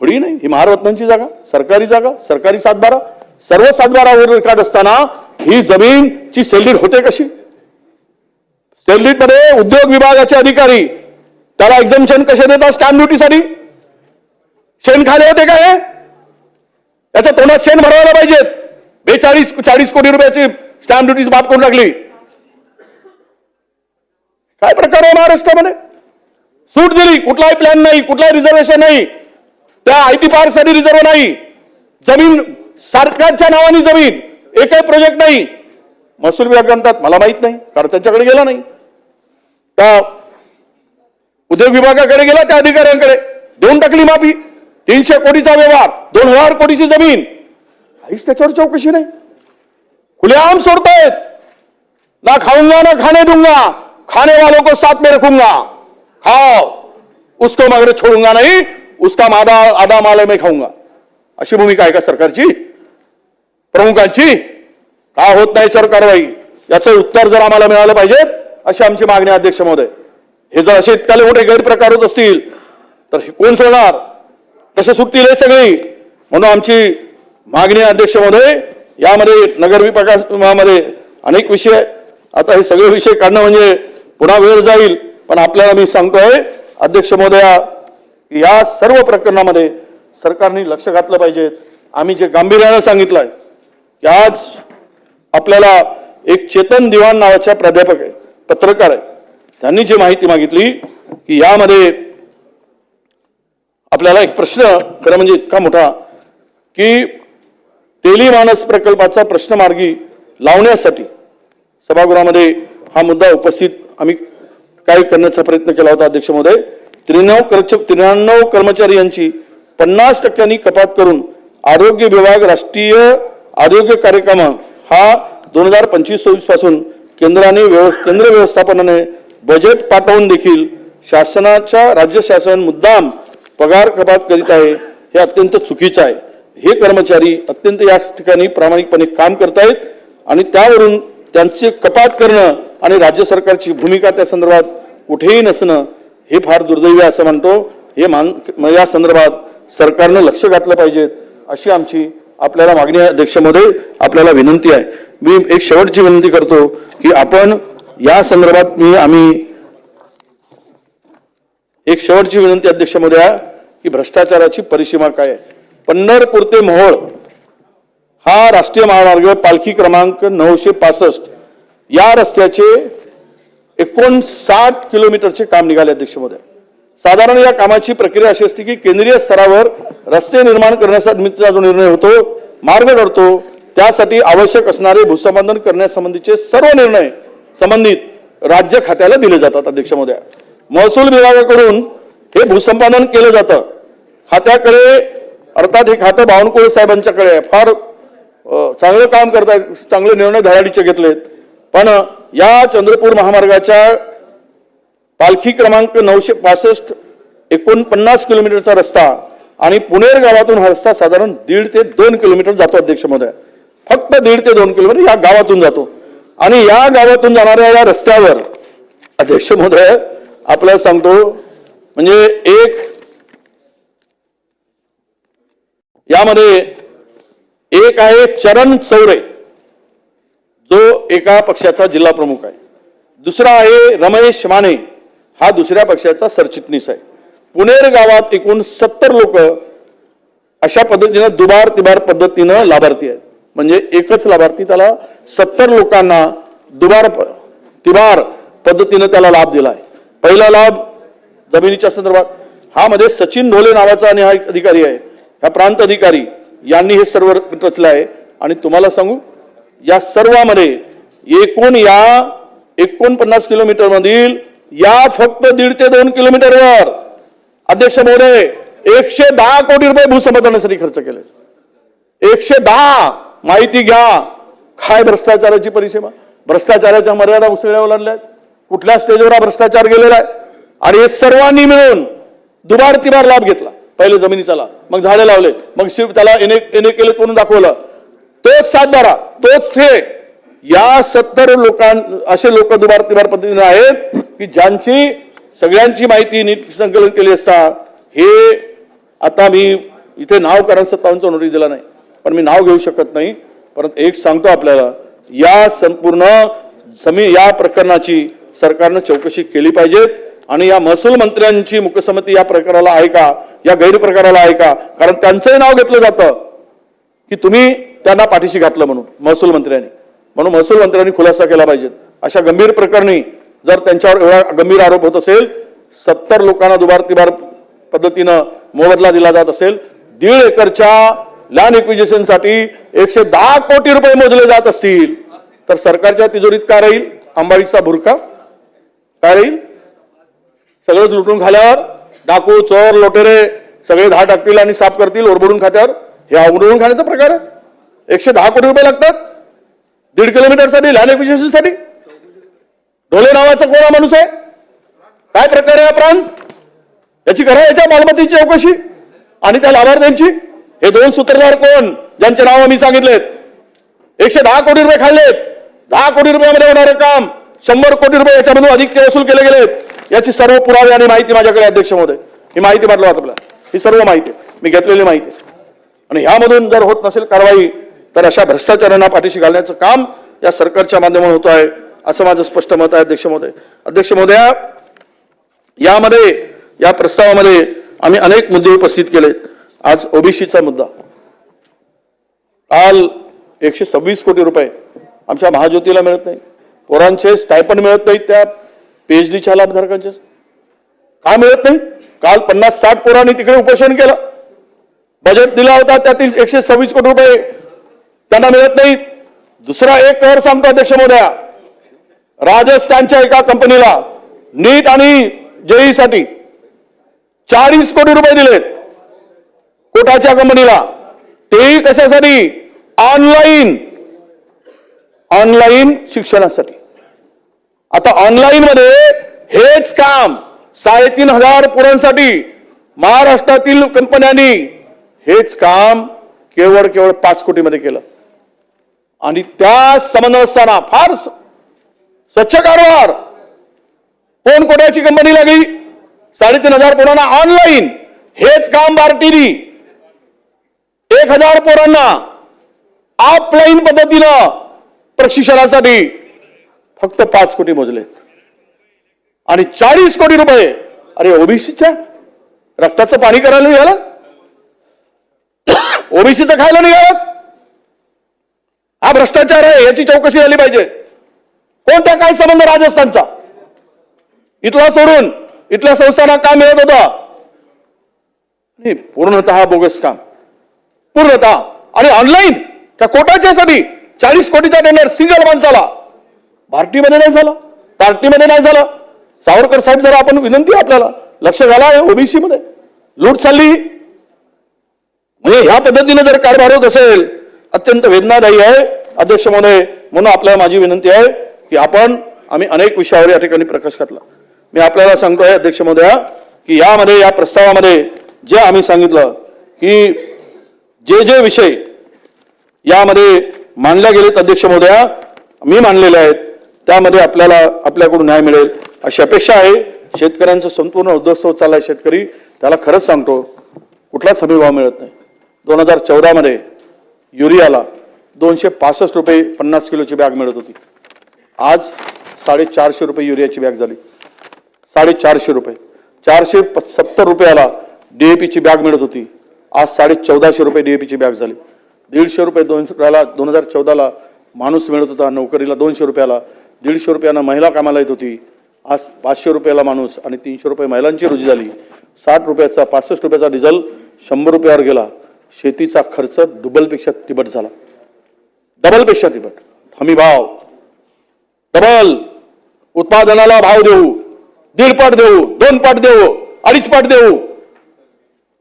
थोडी नाही, ही महारत्नांची जागा, सरकारी जागा, सरकारी 7/12, सर्व 7/12 रेकॉर्ड असताना ही जमीनची सेलडीड होते कशी? सेलडीड मध्ये उद्योग विभागाचे अधिकारी त्याला एक्झम्पशन कसे देतात? स्टॅम्प ड्युटीसाठी शेण खाले होते का? हे त्याच्या तोंडात शेण भरवायला पाहिजेत. 42-40 कोटी रुपयाची स्टॅम्प ड्युटी माफ करून टाकली. काय प्रकार आहे महाराष्ट्रामध्ये? सूट दिली, कुठलाही प्लॅन नाही, कुठलाही रिझर्वेशन नाही, त्या IT पार्क साठी रिझर्व नाही, जमीन सरकारच्या नावाने जमीन, एकही प्रोजेक्ट नाही. महसूल विभाग म्हणतात मला माहित नाही, कारण त्यांच्याकडे गेला नाही. त्या उद्योग विभागाकडे गेला, त्या अधिकाऱ्यांकडे देऊन टाकली माफी. 300 कोटीचा व्यवहार, 2000 कोटीची जमीन, काहीच त्याच्यावर चौकशी नाही. खुलेआम सोडतायत. ना खाऊंगा ना खाने दूंगा, खाने वालों को साथ में रखूंगा, खाओ, उसको मगर छोडूंगा नहीं, उसका आधा माल मैं खाऊंगा. अशी भूमिका आहे का सरकारची, प्रमुखांची? का होत नाही याच्यावर कारवाई? याचं उत्तर जर आम्हाला मिळालं पाहिजे, अशी आमची मागणी अध्यक्ष महोदय. हे जर असे इतकाले मोठे गैरप्रकार होत असतील तर हे कोण सोडणार? कसे सुटतील हे सगळी. म्हणून आमची मागणी आहे अध्यक्ष महोदय, यामध्ये नगर विभागामध्ये अनेक विषय, आता हे सगळे विषय काढणं म्हणजे पुन्हा वेळ जाईल, पण आपल्याला मी सांगतोय अध्यक्ष महोदया, या सर्व प्रकरणामध्ये सरकारने लक्ष घातलं पाहिजे. आम्ही जे गांभीर्यानं सांगितलंय की आज आपल्याला एक चेतन दिवाण नावाच्या प्राध्यापक आहे, पत्रकार आहे, त्यांनी जी माहिती मागितली की यामध्ये आपल्याला एक प्रश्न खरं म्हणजे इतका मोठा की टेलिमानस प्रकल्पाचा प्रश्न मार्गी लावण्यासाठी सभागृहामध्ये हा मुद्दा उपस्थित आम्ही काय करण्याचा प्रयत्न केला होता अध्यक्ष महोदय. 93 कर्मचारी यांची 50% कपात करून आरोग्य विभाग राष्ट्रीय आरोग्य कार्यक्रम हा 2025-26 पासून केंद्र व्यवस्थापनाने बजेट पाठवून देखील राज्य शासन मुद्दाम पगार कपात करीत आहे, हे अत्यंत चुकीचं आहे. हे कर्मचारी अत्यंत या ठिकाणी प्रामाणिकपणे काम करतायत आणि त्यावरून त्यांचे कपात करणं आणि राज्य सरकारची भूमिका त्या संदर्भात कुठेही नसणं हे फार दुर्दैवी असं म्हणतो. हे या संदर्भात सरकारनं लक्ष घातलं पाहिजे अशी आमची आपल्याला मागणी आहे अध्यक्ष महोदय, आपल्याला विनंती आहे. मी एक शेवटची विनंती करतो की आपण या संदर्भात आम्ही एक शेवटची विनंती अध्यक्ष महोदया की भ्रष्टाचाराची परिसीमा काय आहे. पंढरपूर ते मोहोळ हा राष्ट्रीय महामार्ग पालखी क्रमांक 965 या रस्त्याचे 59 किलोमीटरचे काम निघाले अध्यक्ष महोदय. साधारण या कामाची प्रक्रिया अशी असते की केंद्रीय स्तरावर रस्ते निर्माण करण्याचा जो निर्णय होतो, मार्ग घडतो, त्यासाठी आवश्यक असणारे भूसंपादन करण्यासंबंधीचे सर्व निर्णय संबंधित राज्य खात्याला दिले जातात अध्यक्ष महोदय. महसूल विभागाकडून हे भूसंपादन केलं जातं खात्याकडे, अर्थात हे खातं बावनकुळे साहेबांच्याकडे आहे. फार चांगलं काम करतायत, चांगले निर्णय धडाडीचे घेतलेत. पण या चंद्रपूर महामार्गाच्या पालखी क्रमांक 965 49 किलोमीटरचा रस्ता आणि पुणेर गावातून हा रस्ता साधारण 1.5 ते 2 किलोमीटर जातो अध्यक्ष महोदय. फक्त 1.5 ते 2 किलोमीटर या गावातून जातो. आणि या गावातून जाणाऱ्या या रस्त्यावर अध्यक्ष महोदय आपल्याला सांगतो म्हणजे यामध्ये एक आहे चरण चौरे, जो एका पक्षाचा जिल्हा प्रमुख आहे. दुसरा आहे रमेश माने, हा दुसऱ्या पक्षाचा सरचिटणीस आहे. पुणेर गावात एकूण 70 लोक अशा पद्धतीनं दुबार तिबार पद्धतीनं लाभार्थी आहेत. म्हणजे एकच लाभार्थी, त्याला 70 लोकांना दुबार तिबार पद्धतीनं त्याला लाभ दिलाय. पहिला लाभ जमिनीच्या संदर्भात हा मध्ये सचिन ढोले नावाचा आणि हा एक अधिकारी आहे, हा प्रांत अधिकारी यांनी हे सर्व रचलं आहे. आणि तुम्हाला सांगू या सर्वांमध्ये एकूण या 49 किलोमीटर मधील या फक्त 1.5 ते 2 किलोमीटरवर अध्यक्ष महोदय 110 कोटी रुपये भूसंपादनासाठी खर्च केले. 110. माहिती घ्या काय भ्रष्टाचाराची परिसीमा, भ्रष्टाचाराच्या मर्यादा उसळल्या ओलांडल्या, कुठल्या स्टेजवर हा भ्रष्टाचार गेलेला आहे. आणि हे सर्वांनी मिळून दुबार तिबार लाभ घेतला. पहिले जमिनीचा लाभ, मग झाडे लावले, मग त्याला एने केले म्हणून दाखवलं. तोच 7-12, तोच हे या 70 असे लोक दुबार तिबार पद्धतीने आहेत की ज्यांची सगळ्यांची माहिती नीट संकलन केली असता. हे आता मी इथे नाव कारण 57चा नोटीस दिला नाही, पण मी नाव घेऊ शकत नाही. परंतु एक सांगतो आपल्याला, या संपूर्ण या प्रकरणाची सरकारनं चौकशी केली पाहिजे. आणि या महसूल मंत्र्यांची मुख्यसमिती या प्रकाराला आहे का, या गैरप्रकाराला आहे का, कारण त्यांचंही नाव घेतलं जातं की तुम्ही त्यांना पाठीशी घातलं म्हणून महसूल मंत्र्यांनी. म्हणून महसूल मंत्र्यांनी खुलासा केला पाहिजे. अशा गंभीर प्रकरणी जर त्यांच्यावर एवढा गंभीर आरोप होत असेल, 70 लोकांना दुबार तिबार पद्धतीनं मोबदला दिला जात असेल, 1.5 एकरच्या लँड एक्विजिशनसाठी 110 कोटी रुपये मोजले जात असतील, तर सरकारच्या तिजोरीत काय राहील? अंबाडीचा भुरका काय राहील? सगळंच लुटून खाल्यावर डाकू चोर लोटेरे सगळे 10 टाकतील आणि साफ करतील ओरबडून खात्यावर. हे आवडून खाण्याचा प्रकार आहे. 110 कोटी रुपये लागतात 1.5 किलोमीटरसाठी लँड एक्विजिशनसाठी. ढोले नावाचा कोणा माणूस आहे? काय प्रकार आहे हा प्रांत? याची करा याच्या मालमत्तेची चौकशी आणि त्या लाभार्थ्यांची. हे 2 सूत्रधार कोण, ज्यांचे नाव मी सांगितलेत? 110 कोटी रुपये खाल्लेत. 10 कोटी रुपयामध्ये होणारे काम 100 कोटी रुपये याच्यामधून अधिक ते वसूल केले गेलेत. याची सर्व पुरावे आणि माहिती माझ्याकडे अध्यक्ष महोदय. ही माहिती पाठवा आपल्याला, ही सर्व माहिती. मी घेतलेली माहिती आहे. आणि ह्यामधून जर होत नसेल कारवाई तर अशा भ्रष्टाचारांना पाठीशी घालण्याचं काम या सरकारच्या माध्यमातून होत आहे असं माझं स्पष्ट मत आहे. अध्यक्ष महोदय, अध्यक्ष महोदया, यामध्ये या प्रस्तावामध्ये आम्ही अनेक मुद्दे उपस्थित केले. आज ओबीसीचा मुद्दा, काल 126 कोटी रुपये आमच्या महाज्योतीला मिळत नाही, पोरांचे स्टायपंड मिळत नाही, त्या PhDच्या लाभधारकांचे का मिळत नाही? काल 50-60 पोरांनी तिकडे उपोषण केलं, बजेट दिला होता त्यातील 126 कोटी रुपये त्यांना मिळत नाही. दुसरा एक कहर सांगतो अध्यक्ष महोदया, राजस्थानच्या एका कंपनीला नीट आणि JEE साठी 40 कोटी रुपये दिलेत कोटाच्या कंपनीला, तेही कशासाठी? ऑनलाईन शिक्षणासाठी. आता ऑनलाईन मध्ये हेच काम 3,500 पोरांसाठी महाराष्ट्रातील कंपन्यांनी हेच काम केवळ 5 कोटी मध्ये केलं. आणि त्या संबंध असताना फार स्वच्छ कारभार, कोण कोट्याची कंपनी लागली, 3,500 पोरांना ऑनलाईन हेच काम भारतीने 1,000 पोरांना ऑफलाईन पद्धतीनं प्रशिक्षणासाठी फक्त 5 कोटी मोजलेत. आणि 40 कोटी रुपये अरे ओबीसीच्या रक्ताचं पाणी करायला निघालं, ओबीसीचं खायला निघालं. हा भ्रष्टाचार आहे, याची चौकशी झाली पाहिजे. कोणत्या काय संबंध राजस्थानचा? इथला सोडून इथल्या संस्थांना काय मिळत होता? पूर्णतः बोगस काम, पूर्णतः. आणि ऑनलाईन त्या कोटाच्यासाठी 40 कोटीचा टेंडर सिंगल माणसाला भारतीमध्ये नाही झाला, पार्टीमध्ये नाही झाला. सावरकर साहेब, जरा आपण विनंती आहे आपल्याला, लक्ष घाला. ओबीसी मध्ये लूट चालली, म्हणजे ह्या पद्धतीने जर कारभार होत असेल अत्यंत वेदनादायी आहे अध्यक्ष महोदय. म्हणून आपल्याला माझी विनंती आहे की आम्ही अनेक विषयावर या ठिकाणी प्रकाश घातला. मी आपल्याला सांगतोय अध्यक्ष महोदया की यामध्ये या प्रस्तावामध्ये जे आम्ही सांगितलं की जे विषय यामध्ये मांडल्या गेलेत अध्यक्ष महोदया, मी मांडलेले आहेत, त्यामध्ये आपल्याकडून न्याय मिळेल अशी अपेक्षा आहे. शेतकऱ्यांचं संपूर्ण उद्ध्वस्त होत चाललाय शेतकरी, त्याला खरंच सांगतो कुठलाच हमीभाव मिळत नाही. 2014 मध्ये युरियाला 265 रुपये 50 किलोची बॅग मिळत होती, आज 450 रुपये युरियाची बॅग झाली. 450 रुपये. 470 रुपयाला DAP ची बॅग मिळत होती, आज 1450 रुपये DAP ची बॅग झाली. 150 रुपये 2014ला माणूस मिळत होता नोकरीला, 200 रुपयाला. 150 रुपयानं महिला कामाला येत होती, आज 500 रुपयाला माणूस आणि 300 रुपये महिलांची रोजी झाली. 60 रुपयाचा 65 रुपयाचा डिझेल 100 रुपयावर गेला. शेतीचा खर्च डबलपेक्षा तिप्पट झाला, डबलपेक्षा तिप्पट. हमी भाव डबल, उत्पादनाला भाव देऊ, 1.5 पट देऊ, 2 पट देऊ, 2.5 पट देऊ.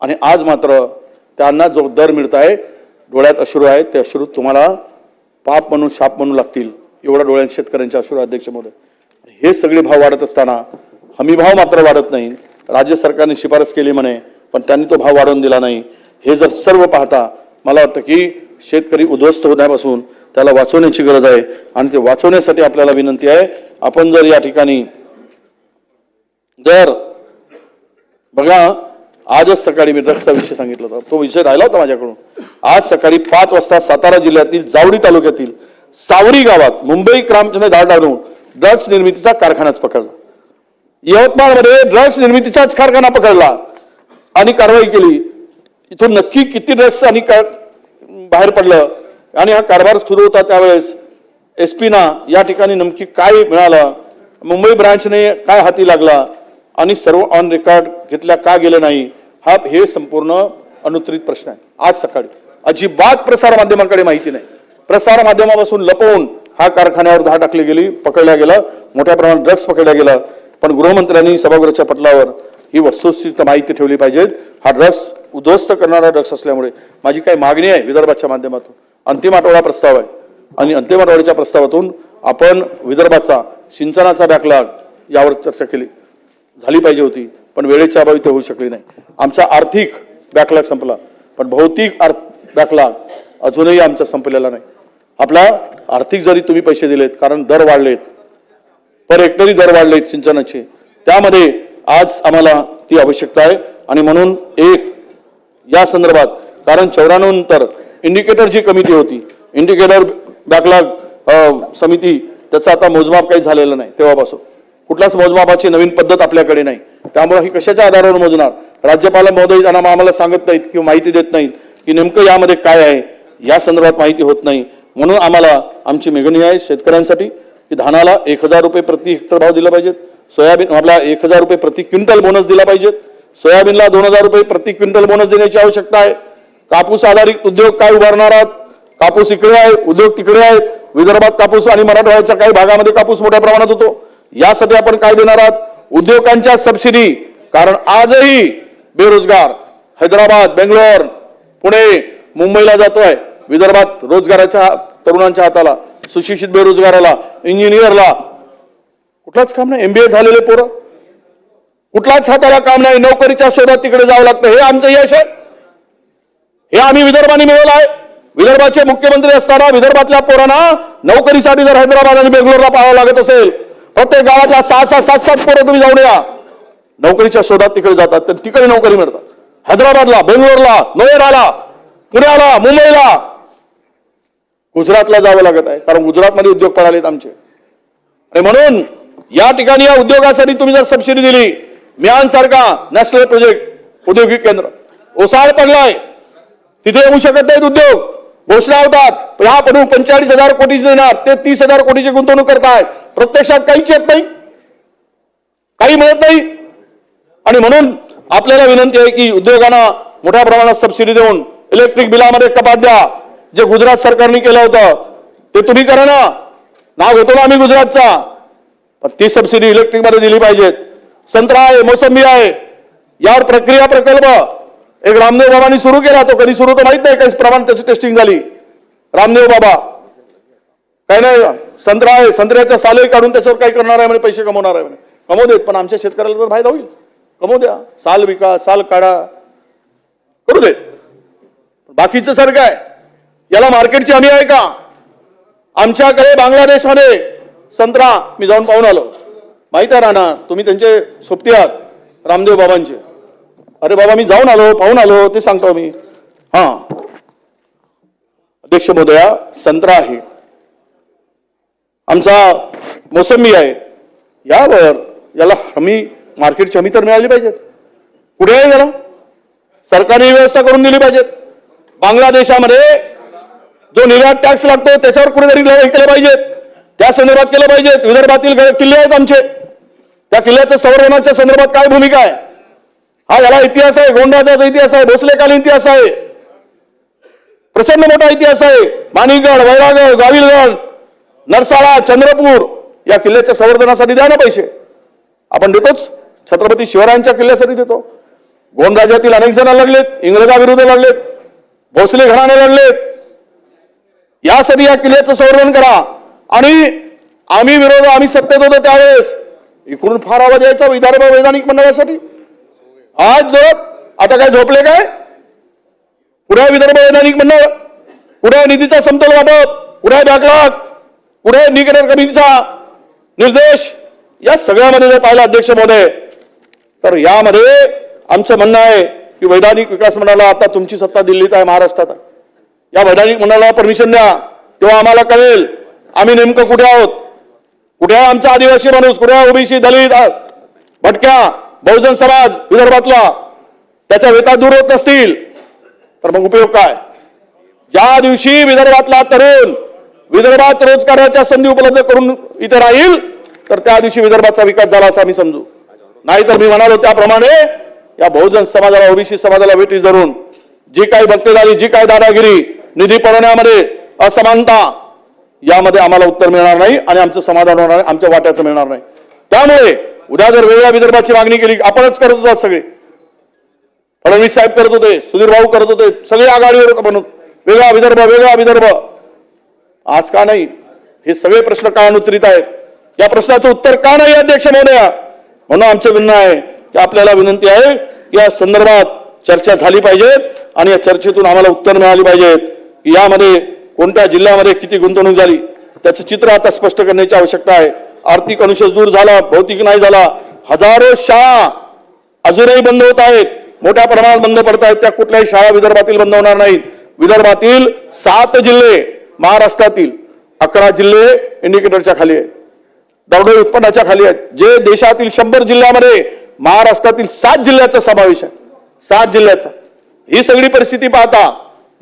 आणि आज मात्र त्यांना जो दर मिळत आहे, डोळ्यात अश्रू आहेत, ते अश्रू तुम्हाला पाप म्हणून शाप म्हणून लागतील, एवढा डोळ्यात शेतकऱ्यांच्या अश्रू अध्यक्ष महोदय. हे सगळे भाव वाढत असताना हमी भाव मात्र वाढत नाही. राज्य सरकारने शिफारस केली म्हणे, पण त्यांनी तो भाव वाढवून दिला नाही. हे जर सर्व पाहता मला वाटतं की शेतकरी उद्ध्वस्त होण्यापासून त्याला वाचवण्याची गरज आहे. आणि ते वाचवण्यासाठी आपल्याला विनंती आहे, आपण जर या ठिकाणी जर बघा, आजच सकाळी मी ड्रग्सचा विषय सांगितला होता, तो विषय राहिला होता माझ्याकडून. आज सकाळी 5 वाजता सातारा जिल्ह्यातील जावळी तालुक्यातील सावरी गावात मुंबई क्राईमने धाड टाकून ड्रग्स निर्मितीचा कारखानाच पकडला. यवतमाळमध्ये ड्रग्स निर्मितीचाच कारखाना पकडला आणि कारवाई केली. इथून नक्की किती ड्रग्स आणि बाहेर पडलं आणि हा कारभार सुरू होता त्यावेळेस SP ना या ठिकाणी नमकी काय मिळालं, मुंबई ब्रांचने काय हाती लागला आणि सर्व ऑन रेकॉर्ड घेतल्या का गेलं नाही, हे संपूर्ण अनुत्तरित प्रश्न आहे. आज सकाळी अजिबात प्रसार माध्यमांकडे माहिती नाही, प्रसार माध्यमापासून लपवून हा कारखान्यावर धाड टाकली गेली, पकडल्या गेला, मोठ्या प्रमाणात ड्रग्स पकडल्या गेला. पण गृहमंत्र्यांनी सभागृहाच्या पटलावर ही वस्तुस्थिती माहिती ठेवली पाहिजे. हा ड्रग्स उद्ध्वस्त करणारा ड्रग्स असल्यामुळे माझी काही मागणी आहे विदर्भाच्या माध्यमातून. अंतिम आठवडा प्रस्ताव आहे आणि अंतिम आठवड्याच्या प्रस्तावातून आपण विदर्भाचा सिंचनाचा बॅकलॉग यावर चर्चा झाली पाहिजे होती, पण वेळेच्या अभावी ते होऊ शकली नाही. आमचा आर्थिक बॅकलॉग संपला, पण भौतिक बॅकलॉग अजूनही आमचा संपलेला नाही. आपला आर्थिक जरी तुम्ही पैसे दिलेत, कारण दर वाढलेत, पर हेक्टरी दर वाढलेत सिंचनाचे, त्यामध्ये आज आम्हाला ती आवश्यकता आहे. आणि म्हणून एक या संदर्भात, कारण 94 नंतर इंडिकेटरची कमिटी होती, इंडिकेटर बॅकलॉग समिती, त्याचं आता मोजमाप काही झालेलं नाही तेव्हापासून. कुठल्याच मोजमापाची नवीन पद्धत आपल्याकडे नाही. त्यामुळे ही कशाच्या आधारावर मोजणार? राज्यपाल महोदय त्यांना आम्हाला सांगत नाहीत किंवा माहिती देत नाहीत की नेमकं यामध्ये काय आहे, या संदर्भात माहिती होत नाही. म्हणून आम्हाला आमची मागणी आहे शेतकऱ्यांसाठी की धानाला 1000 रुपये प्रति हेक्टर भाव दिला पाहिजेत, सोयाबीन आपला 1000 रुपये प्रति क्विंटल बोनस दिला पाहिजेत, सोयाबीनला 2000 रुपये प्रति क्विंटल बोनस देण्याची आवश्यकता आहे. कापूस आधारित उद्योग काय उभारणार आहात? कापूस इकडे आहे, उद्योग तिकडे आहेत. विदर्भात कापूस आणि मराठवाड्याच्या काही भागामध्ये कापूस मोठ्या प्रमाणात होतो, यासाठी आपण काय देणार आहात? उद्योगांच्या सबसिडी, कारण आजही बेरोजगार हैदराबाद, बेंगलोर, पुणे, मुंबईला जातोय. विदर्भात रोजगाराच्या तरुणांच्या हाताला, सुशिक्षित बेरोजगाराला, इंजिनियरला कुठलाच काम नाही. MBA झालेले पोरं कुठलाच हाताला काम नाही, नोकरीच्या शोधात तिकडे जावं लागतं. हे आमचं यश आहे, हे आम्ही विदर्भाने मिळवलं आहे. विदर्भाचे मुख्यमंत्री असताना विदर्भातल्या पोरांना नोकरीसाठी जर हैदराबाद आणि बेंगलोरला पाहावं लागत असेल, प्रत्येक गावातल्या 6-6, 7-7 पोरं तुम्ही जाऊन या, नोकरीच्या शोधात तिकडे जातात, तर तिकडे नोकरी मिळतात. हैदराबादला, बेंगलोरला, नोएडाला, पुण्याला, मुंबईला, गुजरातला जावं लागत आहे, कारण गुजरातमध्ये उद्योग पडालेत आमचे. आणि म्हणून या ठिकाणी या उद्योगासाठी तुम्ही जर सबसिडी दिली, म्यान सारखा नॅशनल प्रोजेक्ट औद्योगिक केंद्र ओसाड पडलाय, तिथे येऊ शकत नाहीत उद्योग. घोषणा होतात ह्या पडून 45,000 कोटी देणार, ते 30,000 कोटीची गुंतवणूक करतायत, प्रत्यक्षात काहीच येत नाही, काही मिळत नाही. आणि म्हणून आपल्याला विनंती आहे की उद्योगांना मोठ्या प्रमाणात सबसिडी देऊन इलेक्ट्रिक बिलामध्ये कपात द्या. जे गुजरात सरकारने केलं होतं ते तुम्ही करा ना, नाव घेतो ना आम्ही गुजरातचा, पण ती सबसिडी इलेक्ट्रिक मध्ये दिली पाहिजेत. संत्रा आहे, मोसंबी आहे, यावर प्रक्रिया प्रकल्प एक रामदेव बाबांनी सुरू केला, तो कधी सुरू तर माहित नाही, काही प्रमाणात त्याची टेस्टिंग झाली. रामदेव बाबा काय नाही, संत्रा आहे, संत्र्याच्या सालही काढून त्याच्यावर काय करणार आहे म्हणे, पैसे कमवणार आहे म्हणे. कमवू देत, पण आमच्या शेतकऱ्याला तर फायदा होईल, कमवू द्या, साल विका, साल काढा, करू देत. बाकीचं सारखं आहे, याला मार्केटची हमी आहे का? आमच्याकडे बांगलादेशमध्ये संत्रा मी जाऊन पाहून आलो, माहित आहे राणा, तुम्ही त्यांचे सोबती आहात रामदेव बाबांचे. अरे बाबा मी जाऊन आलो, पाहून आलो, ते सांगतो मी. हा अध्यक्ष महोदया, संत्रा आहे, आमचा मोसंबी आहे, यावर याला हमी, मार्केटची हमी तर मिळाली पाहिजेत. कुठे आहे याला? सरकारने व्यवस्था करून दिली पाहिजेत. बांगलादेशामध्ये जो निर्यात टॅक्स लागतो त्याच्यावर कुठेतरी केलं पाहिजेत, त्या संदर्भात केलं पाहिजेत. विदर्भातील किल्ले आहेत आमचे, त्या किल्ल्याच्या संवर्धनाच्या संदर्भात काय भूमिका आहे? हा याला इतिहास आहे, गोंडराजाचा इतिहास आहे, भोसलेकालीन इतिहास आहे, प्रचंड मोठा इतिहास आहे. माणिकगड, वैरागड, गाविलगड, नरसाळा, चंद्रपूर या किल्ल्याच्या संवर्धनासाठी द्या ना पैसे. आपण देतोच, छत्रपती शिवरायांच्या किल्ल्यासाठी देतो. गोंडराजातील अनेक जण लढलेत, इंग्रजाविरुद्ध लढलेत, भोसले घराणे लढलेत. यासाठी या किल्ल्याचं संवर्धन करा. आणि आम्ही सत्तेत होतो त्यावेळेस इकडून फार आवाज यायचा विदर्भ वैधानिक मंडळासाठी. आज जोर, आता काय झोपले काय? कुठे विदर्भ वैधानिक मंडळ? कुठे निधीचा समतोल वाटप? कुठे बॅकलॉग? कुठे इंडिकेटर कमिटीचा निर्देश? या सगळ्यामध्ये जर पाहिलं अध्यक्ष महोदय, तर यामध्ये आमचं म्हणणं आहे की वैधानिक विकास मंडळाला, आता तुमची सत्ता दिल्लीत आहे, महाराष्ट्रात आहे, या वैधानिक मंडळाला परमिशन द्या, तेव्हा आम्हाला कळेल आम्ही नेमकं कुठे आहोत. कुठे आहे आमचा आदिवासी माणूस, कुठे आहे ओबीसी, दलित, भटक्या, बहुजन समाज विदर्भातला, त्याच्या वेता दूर होत नसतील तर मग उपयोग काय? ज्या दिवशी विदर्भातला तरुण विदर्भात रोजगाराच्या संधी उपलब्ध करून इथे राहील, तर त्या दिवशी विदर्भाचा विकास झाला असं आम्ही समजू. नाहीतर मी म्हणालो त्याप्रमाणे या बहुजन समाजाला, ओबीसी समाजाला वेटीस धरून जी काही बक्तेदारी, जी काही दादागिरी, निधी पुरवण्यामध्ये असमानता, यामध्ये आम्हाला उत्तर मिळणार नाही आणि आमचं समाधान होणार नाही, आमच्या वाट्याचं मिळणार नाही. त्यामुळे उद्या जर वेगळ्या विदर्भाची मागणी केली, आपणच करत होतात सगळे, फडणवीस साहेब करत होते, सुधीर भाऊ करत होते, सगळे आघाडीवर होते म्हणून वेगळा विदर्भ, वेगळा विदर्भ. आज का नाही? हे सगळे प्रश्न का अनुत्तरित आहेत? या प्रश्नाचं उत्तर का नाही अध्यक्ष महोदया? म्हणून आमचं म्हणणं आहे की आपल्याला विनंती आहे की या संदर्भात चर्चा झाली पाहिजेत आणि या चर्चेतून आम्हाला उत्तर मिळाली पाहिजेत की यामध्ये कोणत्या जिल्ह्यामध्ये किती गुंतवणूक झाली, त्याचं चित्र आता स्पष्ट करण्याची आवश्यकता आहे. आर्थिक अनुशेष दूर झाला, भौतिक नाही झाला, हजारो शाळा अजूनही बंद होत आहेत, मोठ्या प्रमाणात बंद पडत आहेत, त्या कुठल्याही शाळा विदर्भातील बंद होणार नाहीत. विदर्भातील 7 जिल्हे, महाराष्ट्रातील 11 जिल्हे इंडिकेटरच्या खाली आहेत, दरडोई उत्पन्नाच्या खाली आहेत. जे देशातील 100 जिल्ह्यामध्ये महाराष्ट्रातील 7 जिल्ह्याचा समावेश आहे, 7 जिल्ह्याचा. ही सगळी परिस्थिती पाहता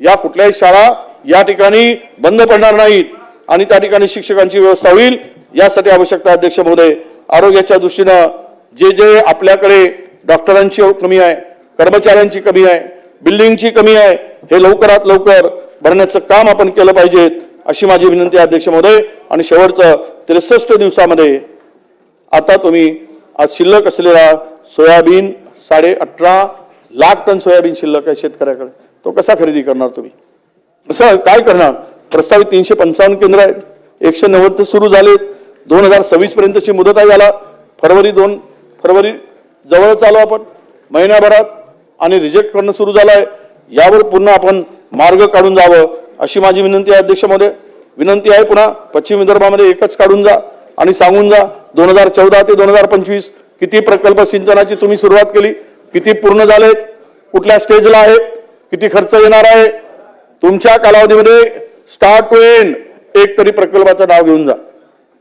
या कुठल्याही शाळा या ठिकाणी बंद पडणार नाहीत आणि त्या ठिकाणी शिक्षकांची व्यवस्था होईल. यासाठी आवश्यकता अध्यक्ष महोदय, आरोग्याच्या दृष्टीनं जे जे आपल्याकडे डॉक्टरांची कमी आहे, कर्मचाऱ्यांची कमी आहे, बिल्डिंगची कमी आहे, हे लवकरात लवकर भरण्याचं काम आपण केलं पाहिजे अशी माझी विनंती आहे अध्यक्ष महोदय. आणि शेवटचं 63 दिवसामध्ये आता तुम्ही आज शिल्लक असलेला सोयाबीन 18.5 लाख टन सोयाबीन शिल्लक आहे शेतकऱ्याकडे, तो कसा खरेदी करणार तुम्ही? कसं काय करणार? प्रस्तावित 355 केंद्र आहेत, 190 सुरू झालेत. 2026 पर्यंतची मुदत आहे. याला फरवरी जवळच आलो आपण महिन्याभरात आणि रिजेक्ट करणं सुरू झालं आहे. यावर पुन्हा आपण मार्ग काढून जावं अशी माझी विनंती आहे अध्यक्ष महोदय. विनंती आहे पुन्हा पश्चिम विदर्भामध्ये एकच काढून जा आणि सांगून जा 2014 ते 2025 किती प्रकल्प सिंचनाची तुम्ही सुरुवात केली, किती पूर्ण झालेत, कुठल्या स्टेजला आहेत, किती खर्च येणार आहे. तुमच्या कालावधीमध्ये स्टार्ट टू एंड एक तरी प्रकल्पाचं नाव घेऊन जा,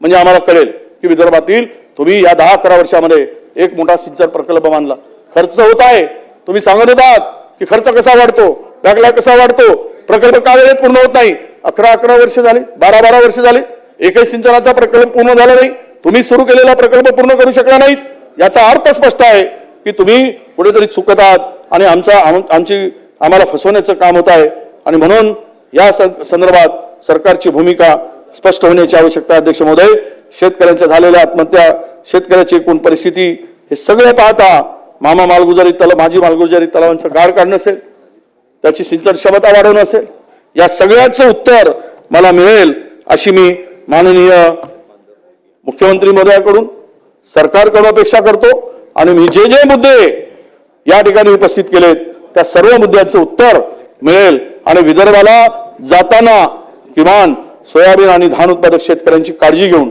म्हणजे आम्हाला कळेल की विदर्भातील तुम्ही या 10-11 वर्षामध्ये एक मोठा सिंचन प्रकल्प मानला. खर्च होत आहे, तुम्ही सांगत होतात की खर्च कसा वाढतो, बॅकलॉग कसा वाढतो, प्रकल्प का वेळेत पूर्ण होत नाही. 11 वर्ष झाली, 12 वर्ष झाली, एकही सिंचनाचा प्रकल्प पूर्ण झाला नाही. तुम्ही सुरू केलेला प्रकल्प पूर्ण करू शकला नाहीत. याचा अर्थ स्पष्ट आहे की तुम्ही कुठेतरी चुकत आहात आणि आम्हाला फसवण्याचं काम होत आहे. आणि म्हणून या संदर्भात सरकारची भूमिका स्पष्ट होण्याची आवश्यकता आहे अध्यक्ष महोदय. शेतकऱ्यांच्या झालेल्या आत्महत्या, शेतकऱ्याची एकूण परिस्थिती हे सगळे पाहता माझी मालगुजारी तलावांचं गाळ काढणं असेल, त्याची सिंचन क्षमता वाढवणं असेल, या सगळ्याचं उत्तर मला मिळेल अशी मी माननीय मुख्यमंत्री महोदयाकडून सरकारकडून अपेक्षा करतो. आणि मी जे जे मुद्दे या ठिकाणी उपस्थित केलेत त्या सर्व मुद्द्यांचं उत्तर मिळेल. आणि विदर्भाला जाताना किमान सोयाबीन आणि धान उत्पादक शेतकऱ्यांची काळजी घेऊन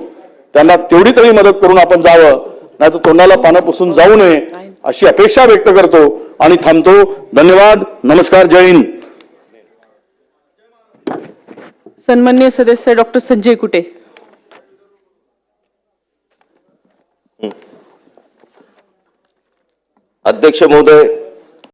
त्यांना तेवढी तरी मदत करून आपण जावं, नाही तर तोंडाला पानं पुसून जाऊ नये अशी अपेक्षा व्यक्त करतो आणि थांबतो. धन्यवाद. नमस्कार. जय हिंद. सन्माननीय सदस्य डॉक्टर संजय कुटे. अध्यक्ष महोदय,